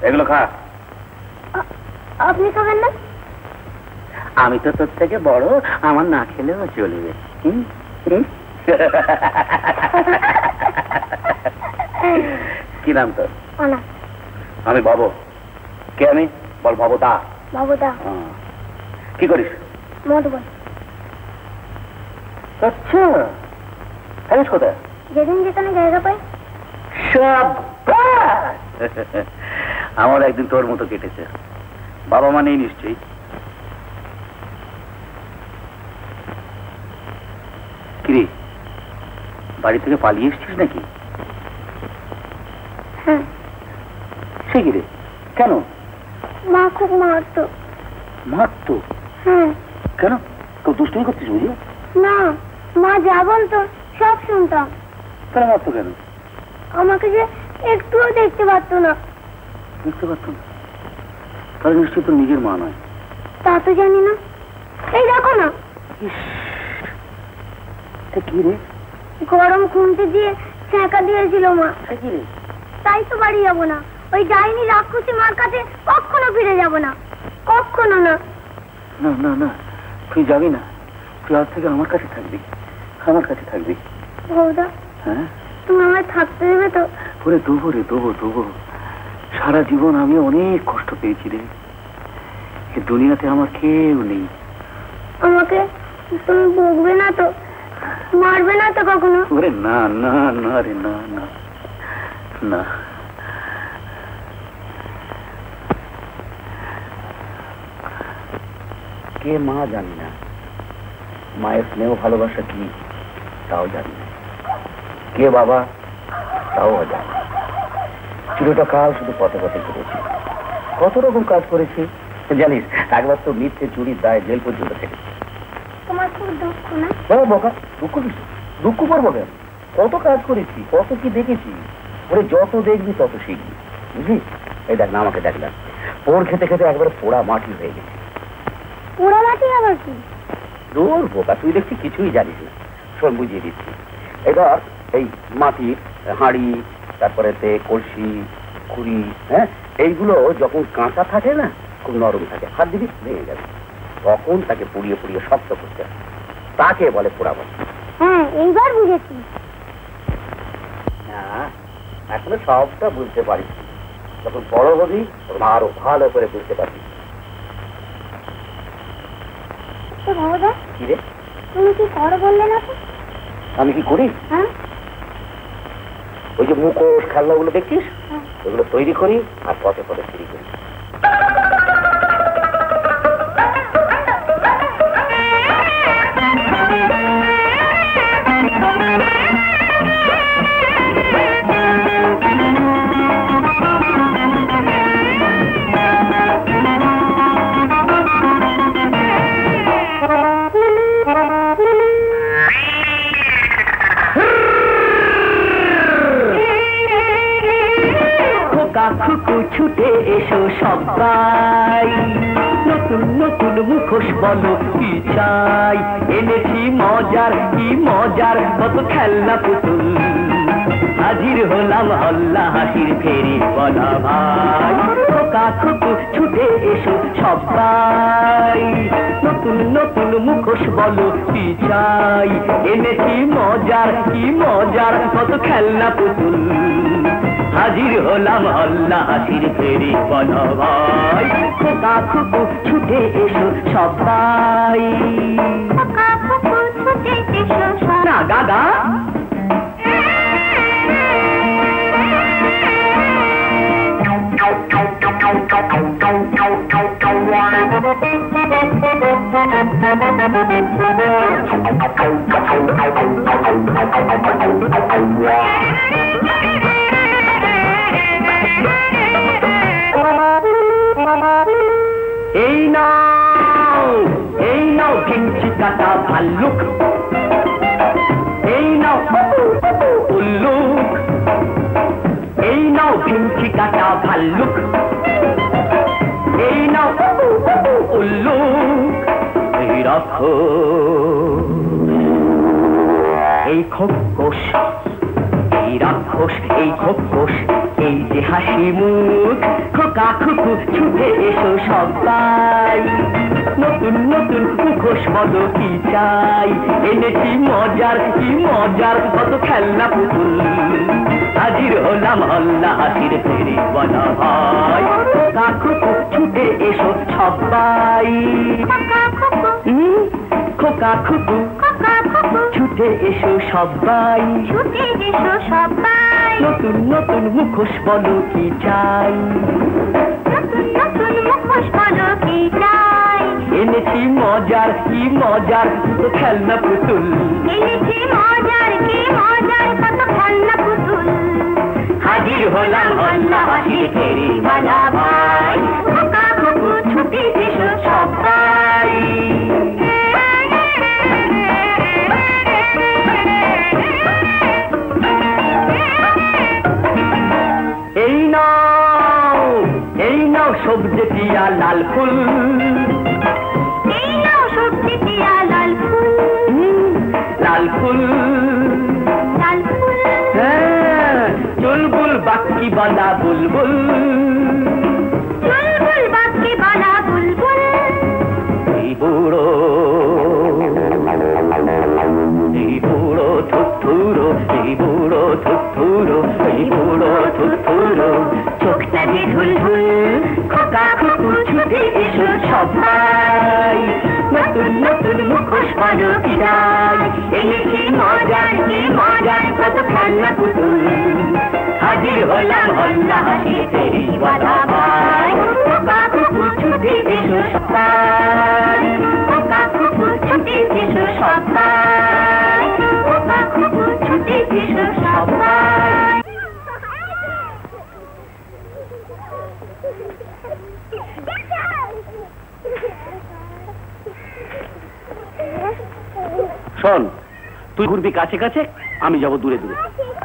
C: এগুলো খা।
B: আপনি খাবেন না?
D: আমি তো তোর থেকে বড়, আমার না খেলেও চলবে। কি নাম তোর? আমি বাবু। কে আমি? বল বাবুদা।
B: বাবুদা।
D: কি করিস?
B: মধুবন।
D: আচ্ছা, থাকিস কোথায়?
B: যেদিন যেখানে জায়গা পাই।
D: সব আমার একদিন তোর মতো কেটেছে। বাবা মা নেই নিশ্চয়ই? কিরে, বাড়ি থেকে পালিয়ে এসছিস নাকি?
B: হ্যাঁ।
D: সে কিরে, কেন?
B: মা খুব মারতো।
D: মারতো?
B: হ্যাঁ।
D: কেন? কেউ দুষ্টুমি করছিস বুঝি?
B: না, মা যা বলতো সব শুনতাম।
D: কেন মারতো কেন?
B: আমাকে যে একটুও দেখতে পারতো না।
D: দেখতে পারতো না? তাহলে নিশ্চয়ই তোর নিজের মা নয়।
B: তা তো জানি না। এই দেখো না।
D: কি রে?
B: গরম খুন্তি দিয়ে ছ্যাঁকা দিয়েছিল মা।
D: কি রে?
B: তাই তো বাড়ি যাবো না। ওই ডাইনি রাক্ষসী মার কাছে কখনো ফিরে যাব না। কখনো না।
D: না না না, তুই যাবি না। তুই আজ থেকে আমার কাছে থাকবি, আমার কাছে থাকবি।
B: বৌদা,
D: হ্যাঁ,
B: তুমি আমায় থাকতে দেবে তো?
D: ওরে দেবো রে, দেবো দেবো। সারা জীবন আমি অনেক কষ্ট পেয়েছি রে। এই দুনিয়াতে আমার কেউ নেই।
B: আমাকে তুমি বকবে না তো? মারবে না তো কখনো?
D: ওরে না না না রে, না না না। কে মা জানি না, মায়ের স্নেহ ভালোবাসা কি তাও জানি না। কে বাবা তাও জানি না। চিরটা কাল শুধু পথে পথে ঘুরেছি, কত রকম কাজ করেছি জানিস। একবার তো মিথ্যে চুরির দায় জেল পর্যন্ত থেকেছি।
I: তোমার খুব দুঃখ না?
D: বোকা, দুঃখ কিছু দুঃখ করবো কেন? কত কাজ করেছি, কত কি দেখেছি। ওরে যত দেখবি তত শিখবি, বুঝলি? এই দেখ না, আমাকে দেখলাম পোড় খেতে খেতে একবার পোড়া মাটি হয়ে গেছে।
I: পোড়া মাটি আবার কি?
D: দূর বোকা, তুই দেখছি কিছুই জানিস না। শোন, বুঝিয়ে দিচ্ছি। এবার এই মাটির হাঁড়ি, তারপরে কলসি, খুঁড়ি, হ্যাঁ, এইগুলো যখন কাঁচা থাকে না, খুব নরম থাকে, হাত দিবি ভেঙে যাবে, তখন তাকে পুড়িয়ে পুড়িয়ে শক্ত করতে হয়, তাকে বলে পোড়া মাটি।
I: হ্যাঁ, এইবার বুঝেছি।
D: হ্যাঁ, এখনো সবটা বুঝতে পারিস, যখন বড় হবি আরো ভালো করে বুঝতে পারবি।
I: বাবা,
D: কি রে,
I: তুমি কি করো বললে না তো?
D: আমি কি করি?
I: হ্যাঁ,
D: ওই যে মুখোশ খেলনাগুলো দেখছিস, ওগুলো তৈরি করি আর পথে পথে তৈরি করি।
E: ছুটে এসো সবাই, নতুন নতুন মুখোশ বলো কি চাই, এনেছি মজার কি মজার কত খেলনা পুতুল, হাজির হলাম হল্লা হাসির ফেরি বলা ভাই, খোকা খুকু ছুটে এসো সবাই, নতুন নতুন মুখোশ বলো কি চাই, এনেছি মজার কি মজার কত খেলনা পুতুল, হাজির হলাম হল্লা হাসির ফেরি বলা ভাই, খোকা খুকু ছুটে এসো সবাই।
I: খোকা খুকু ছুটে এসো সবাই।
E: না গাগা, এই নাও ভিঞ্চি কাটা ভাল্লুক, এই নাও উল্লুক, এই নাও ভিঞ্চি কাটা ভাল্লুক, এই নাও উল্লুক, এই রাখো এই খোকস, এই রাক্ষস এই খোকস, এই যে হাসি মুখ, খোকা খুকু ছুটে এসো সবাই, নতুন নতুন মুখোশ বলো কি চাই, এনেছি মজার কি মজার কত খেলনা পুতুল, হাজির হলাম হল্লা হাসির ফেরি বলা ভাই, খোকা খুকু ছুটে এসো সবাই, খোকা খুকু ছুটে এসো সবাই,
I: ছুটে এসো সবাই,
E: নতুন নতুন মুখোশ বলো কি চাই,
I: নতুন নতুন মুখোশ বলো কি চাই,
E: এনেছি মজার কি মজার কত খেলনা পুতুল,
I: এনেছি মজার কি মজার কত খেলনা পুতুল,
E: হাজির হলাম হল্লা হাসির ফেরি বলা ভাই,
I: খোকা খুকু ছুটে এসো সবাই।
E: এই নাও সবজি দিয়া লাল ফুল,
I: এই নাও সবজি দিয়া লাল ফুল,
E: লাল ফুল,
I: লাল ফুল,
E: হ্যাঁ, চুলবুল বাক্কি বলা বুলবুল,
I: বুলবুল বাক্কি বলা বুলবুল,
E: এই বুড়ো থুথুরো, এই বুড়ো থুথুরো, এই বুড়ো থুথুরো, চোখটা যে ঢুলঢুল, খোকা খুকু ছুটে এসো সবাই, নতুন নতুন মুখোশ বলো কি চাই, এনেছি মজার কি মজার কত খেলনা পুতুল, হাজির হলাম হল্লা হাসির ফেরি বলা ভাই, খোকা খুকু ছুটে এসো সবাই, খোকা খুকু ছুটে এসো সবাই, খোকা খুকু ছুটে এসো সবাই।
C: শোন, তুই ঘুরবি কাছে কাছে, আমি যাব দূরে দূরে,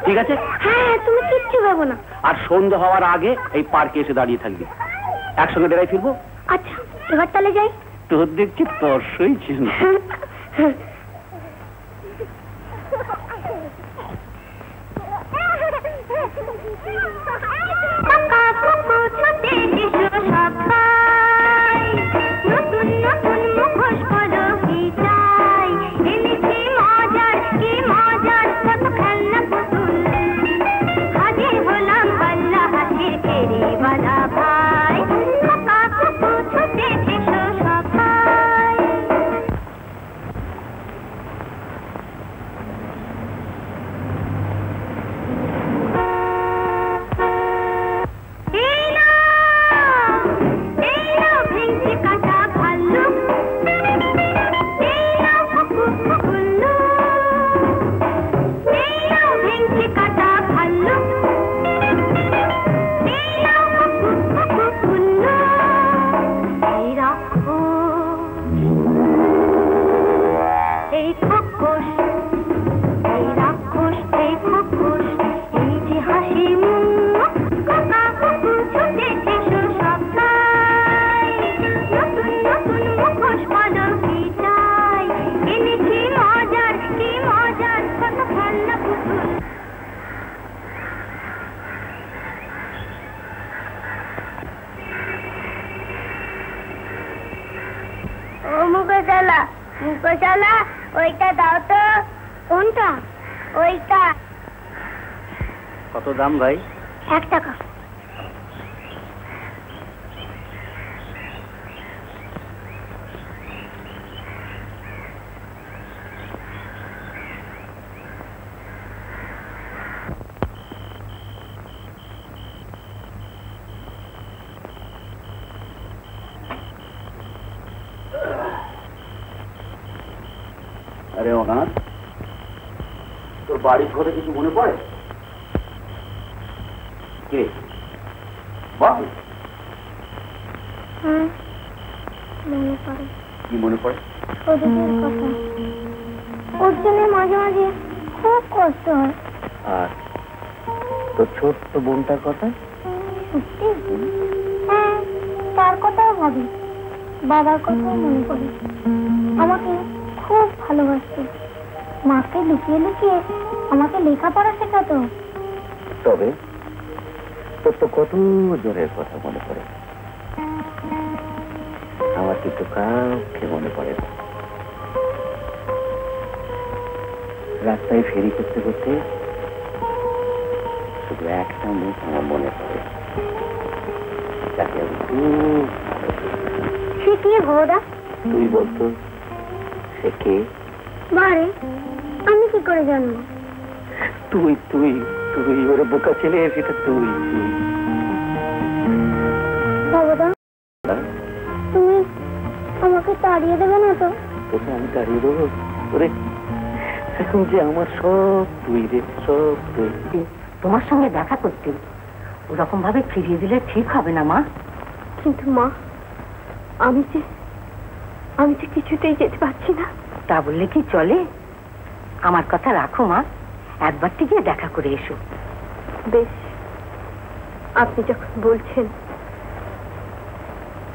C: ঠিক আছে?
I: হ্যাঁ, তুমি কিচ্ছু ভাবো না।
C: আর সন্ধ্যা হওয়ার আগে এই পার্কে এসে দাঁড়িয়ে থাকবি, একসঙ্গে বেড়াই ফিরবো।
I: আচ্ছা, এবার তাহলে যাই।
C: তোর দেখছি তর্সই ছিল।
I: নতুন নতুন মুখোশ বলো কি চাই, এনেছি মজার কি মজার কত খেলনা পুতুল, হাজির হলাম পাল্লা হাসি ফেরিওয়ালা ভাই, কাকা কুকু ছুটে এসো সবাই। মুখোশালা, ওইটা দাও তো। কোনটা? ওইটা।
C: কত দাম ভাই?
I: 1 টাকা।
C: আরে অনাথ, তোর বাড়ির ঘরে কিছু মনে পড়ে? কে? বাহ,
I: মনে পড়ে।
C: কি মনে পড়ে?
I: ওদের কথা, ওর জন্য মাঝে মাঝে খুব কষ্ট হয়।
C: আর তোর ছোট্ট বোনটার কথা?
I: সত্যি? হ্যাঁ, তার কথাও ভাবি, বাবার কথাও মনে পড়ে। আমাকে খুব ভালোবাসতো, মাকে লুকিয়ে লুকিয়ে আমাকে লেখাপড়া শেখাতো।
C: তবে তোর তো কত জোরের কথা মনে পড়ে, আমার কিন্তু কাউকে মনে পড়ে না। রাস্তায় ফেরি করতে করতে শুধু একটা মুখ আমার মনে পড়ে, তাকে আমি খুব
I: সে কে ভোদা?
C: তুই বলতো সে কে?
I: বারে, আমি কি করে জানবো?
C: তুই তুই তুই ওরা বোকা ছেলে, সেটা তুই তুই।
I: ভগদা, তুমি আমাকে তাড়িয়ে দেবে না তো?
C: তোকে আমি তাড়িয়ে দেবো? ওরে, এখন যে আমার সব তুই রে, সব তুই।
I: তোমার সঙ্গে দেখা করতে ওরকম ভাবে ফিরিয়ে দিলে ঠিক হবে না মা। কিন্তু মা, আমি যে কিছুতেই যেতে পারছি না। তা বললে কি চলে? আমার কথা রাখো মা, একবার গিয়ে দেখা করে এসো। বেশ, আপনি যখন বলছেন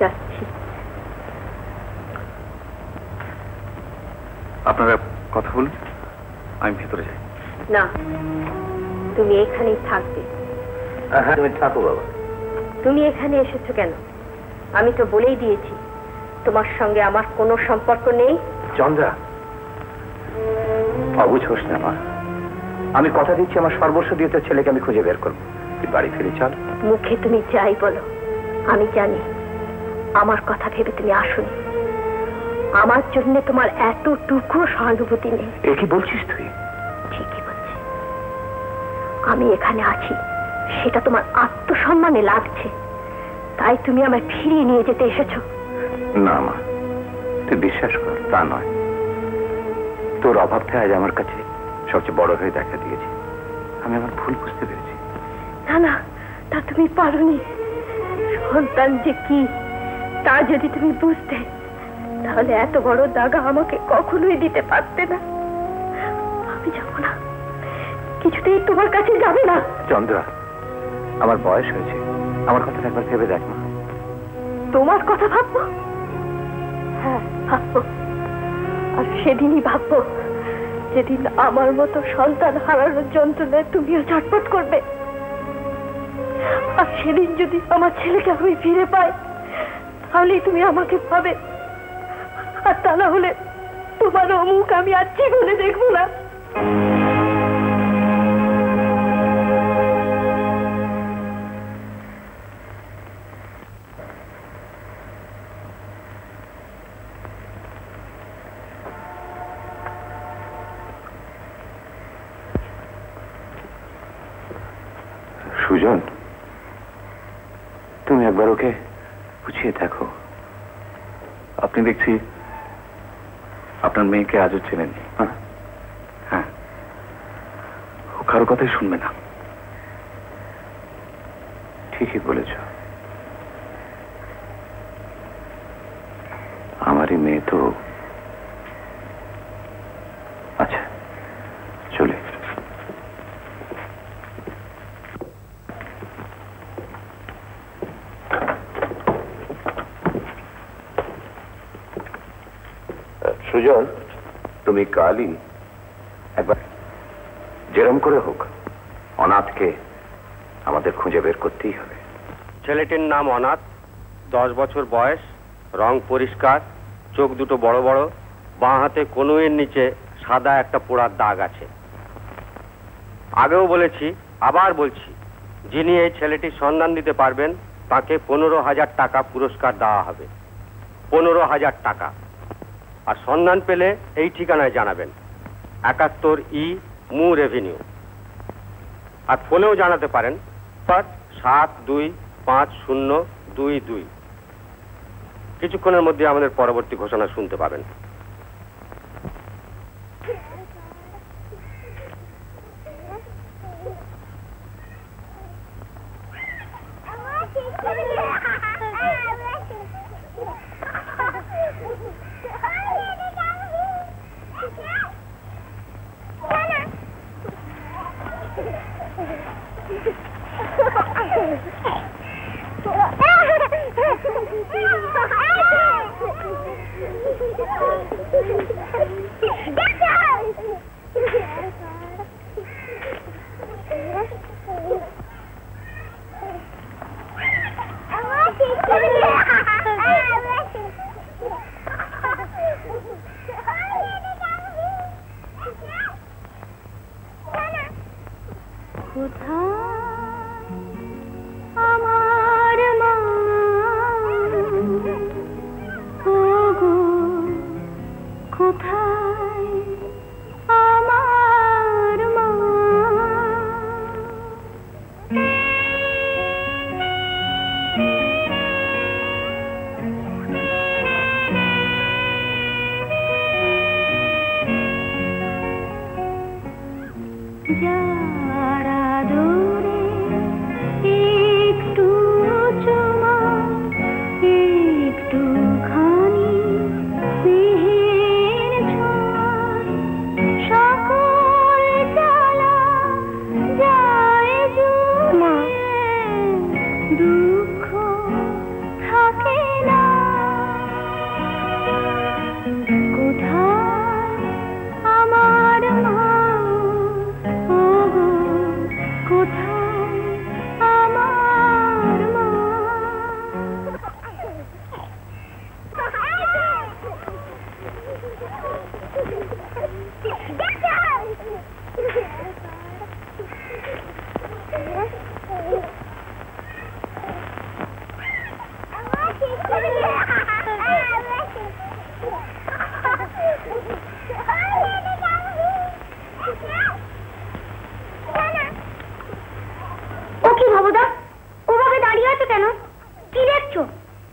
I: যাচ্ছি।
H: আপনারা কথা বলুন, আমি ভেতরে যাই।
I: না, তুমি এখানেই থাকবে।
C: হ্যাঁ, তুমি থাকো বাবা।
I: তুমি এখানে এসেছো কেন? আমি তো বলেই দিয়েছি তোমার সঙ্গে আমার কোনো সম্পর্ক নেই।
C: চন্দ্রা, অবুঝ হোস না মা, আমি কথা দিচ্ছি আমার সর্বস্ব দিয়ে তোর ছেলেকে আমি খুঁজে বের করবো। তুই বাড়ি ফিরে চল।
I: মুখে তুমি যাই বলো, আমি জানি আমার কথা ভেবে তুমি আসোনি। আমার জন্য তোমার এতটুকু সহানুভূতি নেই।
C: এ কি বলছিস তুই?
I: ঠিকই বলছি, আমি এখানে আছি সেটা তোমার আত্মসম্মানে লাগছে, তাই তুমি আমায় ফিরিয়ে নিয়ে যেতে এসেছো।
C: না মা, তুই বিশ্বাস কর, তা নয়। তোর অভাবটা আজ আমার কাছে সবচেয়ে বড় হয়ে দেখা দিয়েছে। আমি আমার ভুল বুঝতে পেরেছি।
I: না না, তা তুমি পারোনি। সন্তান যে কি তা যদি তুমি বুঝতে, তাহলে এত বড় দাগা আমাকে কখনোই দিতে পারতে না।
B: আমি যাব না, কিছুতেই তোমার কাছে যাবে না।
C: চন্দ্রা, আমার বয়স হয়েছে, আমার কথাটা একবার ভেবে দেখ মা।
B: তোমার কথা ভাববো? হ্যাঁ ভাববো, আর সেদিনই ভাববো যেদিন আমার মতো সন্তান হারানোর যন্ত্রণায় তুমিও ছটফট করবে। আর সেদিন যদি আমার ছেলেকে আমি ফিরে পাই, তাহলেই তুমি আমাকে পাবে, আর তা না হলে তোমার মুখ আমি আর জীবনে দেখবো না।
C: সুজন, তুমি একবার ওকে বুঝিয়ে দেখো।
H: আপনি দেখছি আপনার মেয়েকে আজও চেনেননি।
C: হ্যাঁ,
H: ও কারো কথাই শুনবে না।
C: ঠিকই বলেছ। আমারই মেয়ে তো। আচ্ছা চলে। সুজন, তুমি কালই একবার যেরম করে হোক অনাথকে আমাদের খুঁজে বের করতেই হবে।
A: ছেলেটির নাম অনাথ, 10 বছর বয়স, রং পরিষ্কার, চোখ দুটো বড় বড়, বাঁ হাতে কনুইয়ের নিচে সাদা একটা পোড়ার দাগ আছে। আগেও বলেছি, আবার বলছি, যিনি এই ছেলেটির সন্ধান দিতে পারবেন তাকে 15,000 টাকা পুরস্কার দেওয়া হবে। 15,000 টাকা। আর সন্ধান পেলে এই ঠিকানায় জানাবেন, 71E মু রেভিনিউ। আর ফোনেও জানাতে পারেন 725022। কিছুক্ষণের মধ্যে আমাদের পরবর্তী ঘোষণা শুনতে পাবেন।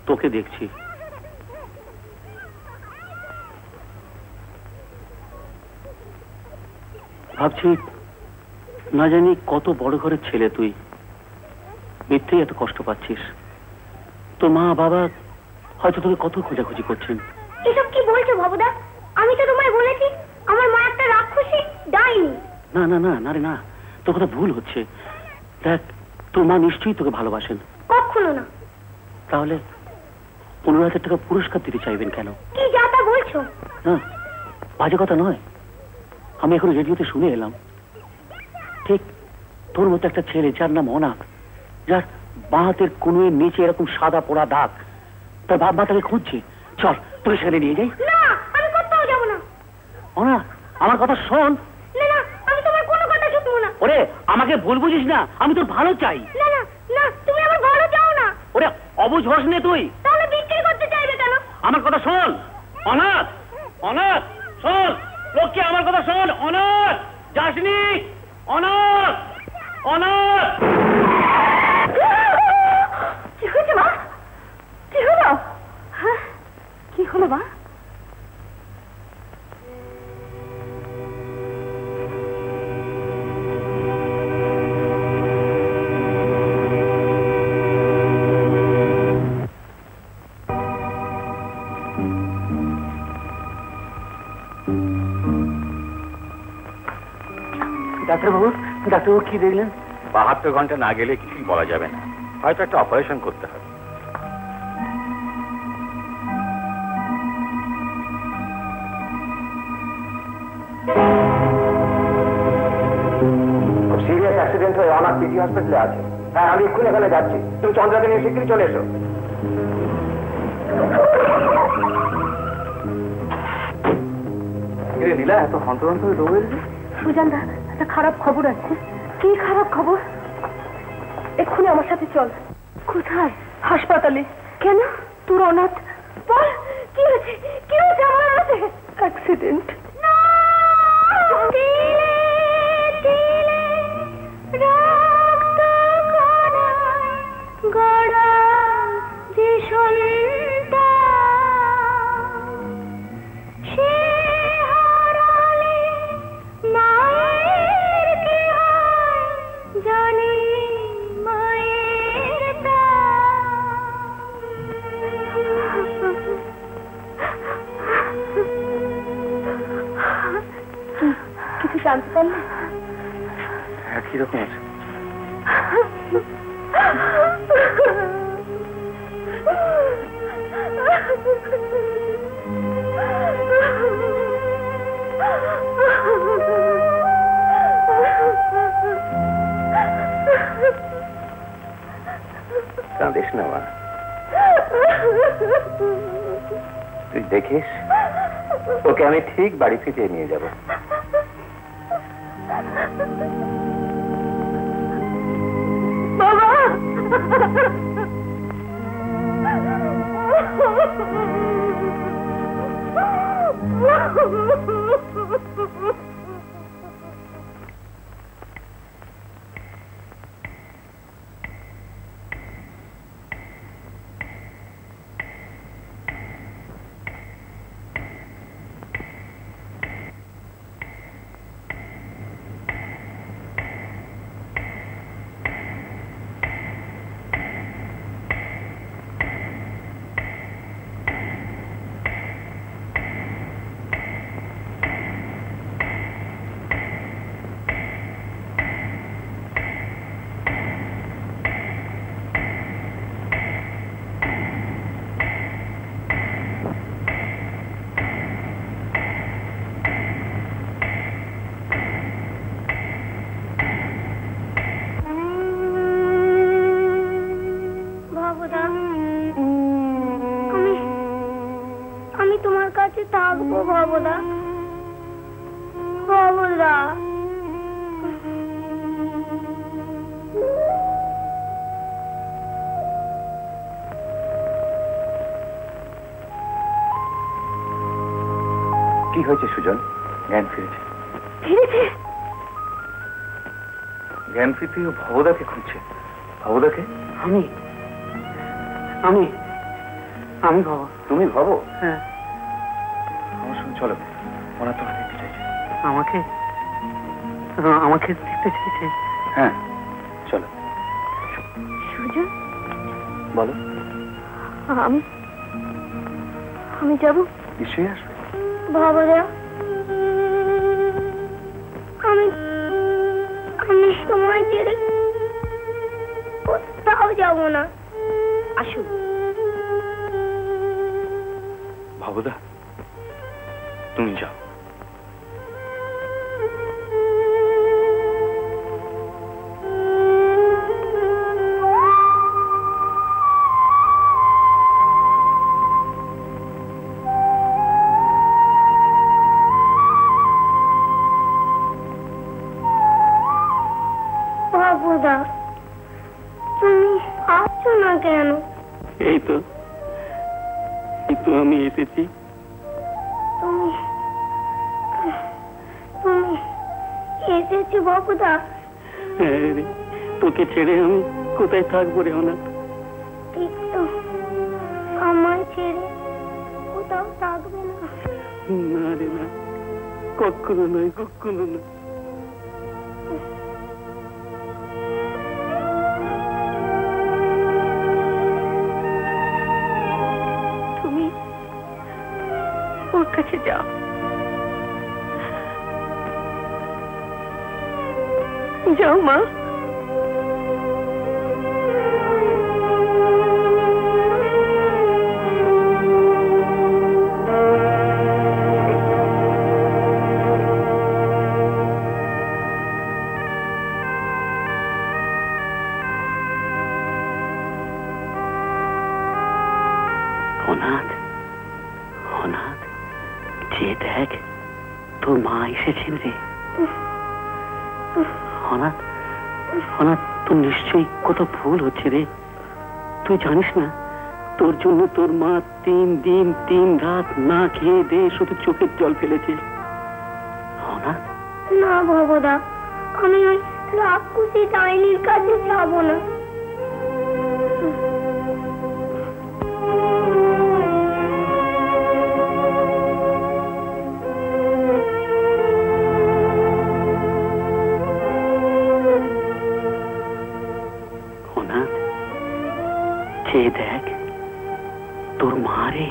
H: তোকে দেখছি। ভাবছি না জানি কত বড় ঘরের ছেলে তুই, মিথ্যেই এত কষ্ট পাচ্ছিস। তোর মা বাবা হয়তো তোকে কত খোঁজাখুঁজি করছেন।
B: এসব কি বলছো বাবুদা? আমি তো তোমায় বলেছি আমার মা একটা রাক্ষসী। যাইনি।
J: না না না না রে না, তোর কথা ভুল হচ্ছে। দেখ, তোর মা নিশ্চয়ই তোকে ভালোবাসেন।
B: কখনো না।
J: তাহলে 15,000 টাকা পুরস্কার দিতে চাইবেন কেন?
B: কি যা তা বলছো?
J: না, বাজে কথা নয়। আমি এখন রেডিওতে শুনে এলাম, ঠিক তোর মতো একটা ছেলে যার নাম অনাথ, যার বাঁ হাতের কনুয়ের নিচে এরকম সাদা পোড়া দাগ, তার বাপ মা তাকে খুঁজছে। চল তোকে সেখানে নিয়ে যাই।
B: না, আমি কোথাও যাব না।
J: অনাথ, আমার কথা শোন।
B: না না, আমি তোমার কোনো কথা শুনবো না।
J: ওরে, আমাকে ভুল বুঝিস না, আমি তোর ভালো চাই।
B: না না না, তুমি আমার ভালো চাও না।
J: ওরে, অবুঝ হস নে তুই।
B: তাহলে বিক্রি করতে চাইবে কেন?
J: আমার কথা শোন অনাথ, অনাথ শোন, লোককে আমার কথা শোন। অনাথ, যাসনি। অনাথ, অনাথ।
B: কি হয়েছে মা? কি হলো? হ্যাঁ, কি হলো মা?
J: ডাক্তারবাবু, ডাক্তারবাবু কি দেখলেন?
C: 72 ঘন্টা না গেলে কিছুই বলা যাবে না, হয়তো একটা অপারেশন করতে হবে। খুব সিরিয়াস অ্যাক্সিডেন্ট হয়ে অনাথ পিজি হসপিটালে আছে। হ্যাঁ, আমি এক্ষুনি এখানে যাচ্ছি। তুমি চন্দ্রাকে নিয়ে শিগগিরই চলে এসো। নীলা, এত হন্তদন্ত হয়ে রোগ হয়েছে?
B: সুজানদা, একটা খারাপ খবর আছে। কি খারাপ খবর? এক্ষুনি আমার সাথে চল। কোথায়? হাসপাতালে। কেন? তোর অনাথ। বল, কি হয়েছে? কি হয়েছে আমার অনাথে? অ্যাক্সিডেন্ট। কিছু জানতে পারলে?
C: একই রকম আছে। কাঁদিস না মা, তুই দেখিস ওকে আমি ঠিক বাড়ি ফিরিয়ে নিয়ে যাব।
B: বাবা, আমি তোমার কাছে থাকবো বাবুদা। বাবুদা,
C: কি হয়েছে সুজন? জ্ঞান ফিরেছে?
B: ফিরেছে?
C: জ্ঞান ফিরতে ভবদাকে খুঁজছে। ভবদাকে?
J: আমি আমি আমি ভব।
C: তুমি ভব?
J: হ্যাঁ।
C: আমার সঙ্গে চলো, ওরা তো দেখতে চাইছে।
J: আমাকে আমাকে দেখতে চাইছে?
C: হ্যাঁ, চলো।
B: সুজন,
C: বলো।
B: আমি যাব।
C: নিশ্চয়ই আসবে।
B: বাবুদা,
I: ছেড়ে কোথাও যাব না।
B: আসুন।
H: বাবুদা, তুমি যাও।
I: বাবুদা, তুমি আসছো না কেন?
J: এই তো আমি এসেছি।
I: তুমি তুমি এসেছো বাবুদা?
J: হ্যাঁ রে, তোকে ছেড়ে আমি কোথায় থাকবো রে অনাথ?
I: ঠিক তো, আমার ছেড়ে কোথাও থাকবে না।
J: না রে না, কখনো নয়, কখনো নয়।
B: তুমি ওর কাছে যাও। যাও মা।
J: অনাথ, অনাথ, যে দেখ তোর মা এসেছেন রে। অনাথ, অনাথ, তোর নিশ্চয়ই কত ভুল হচ্ছে রে। তুই জানিস না তোর জন্য তোর মা 3 দিন 3 রাত না খেয়ে দে শুধু চোখের জল ফেলেছে। অনাথ,
I: না বাবুদা, আমি ওই রাক্ষসী ডাইনির কাছে যাব না।
J: অনাথ, যে দেখ তোর মা রে।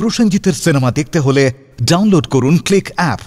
K: প্রসেনজিতের সিনেমা দেখতে হলে ডাউনলোড করুন ক্লিক অ্যাপ।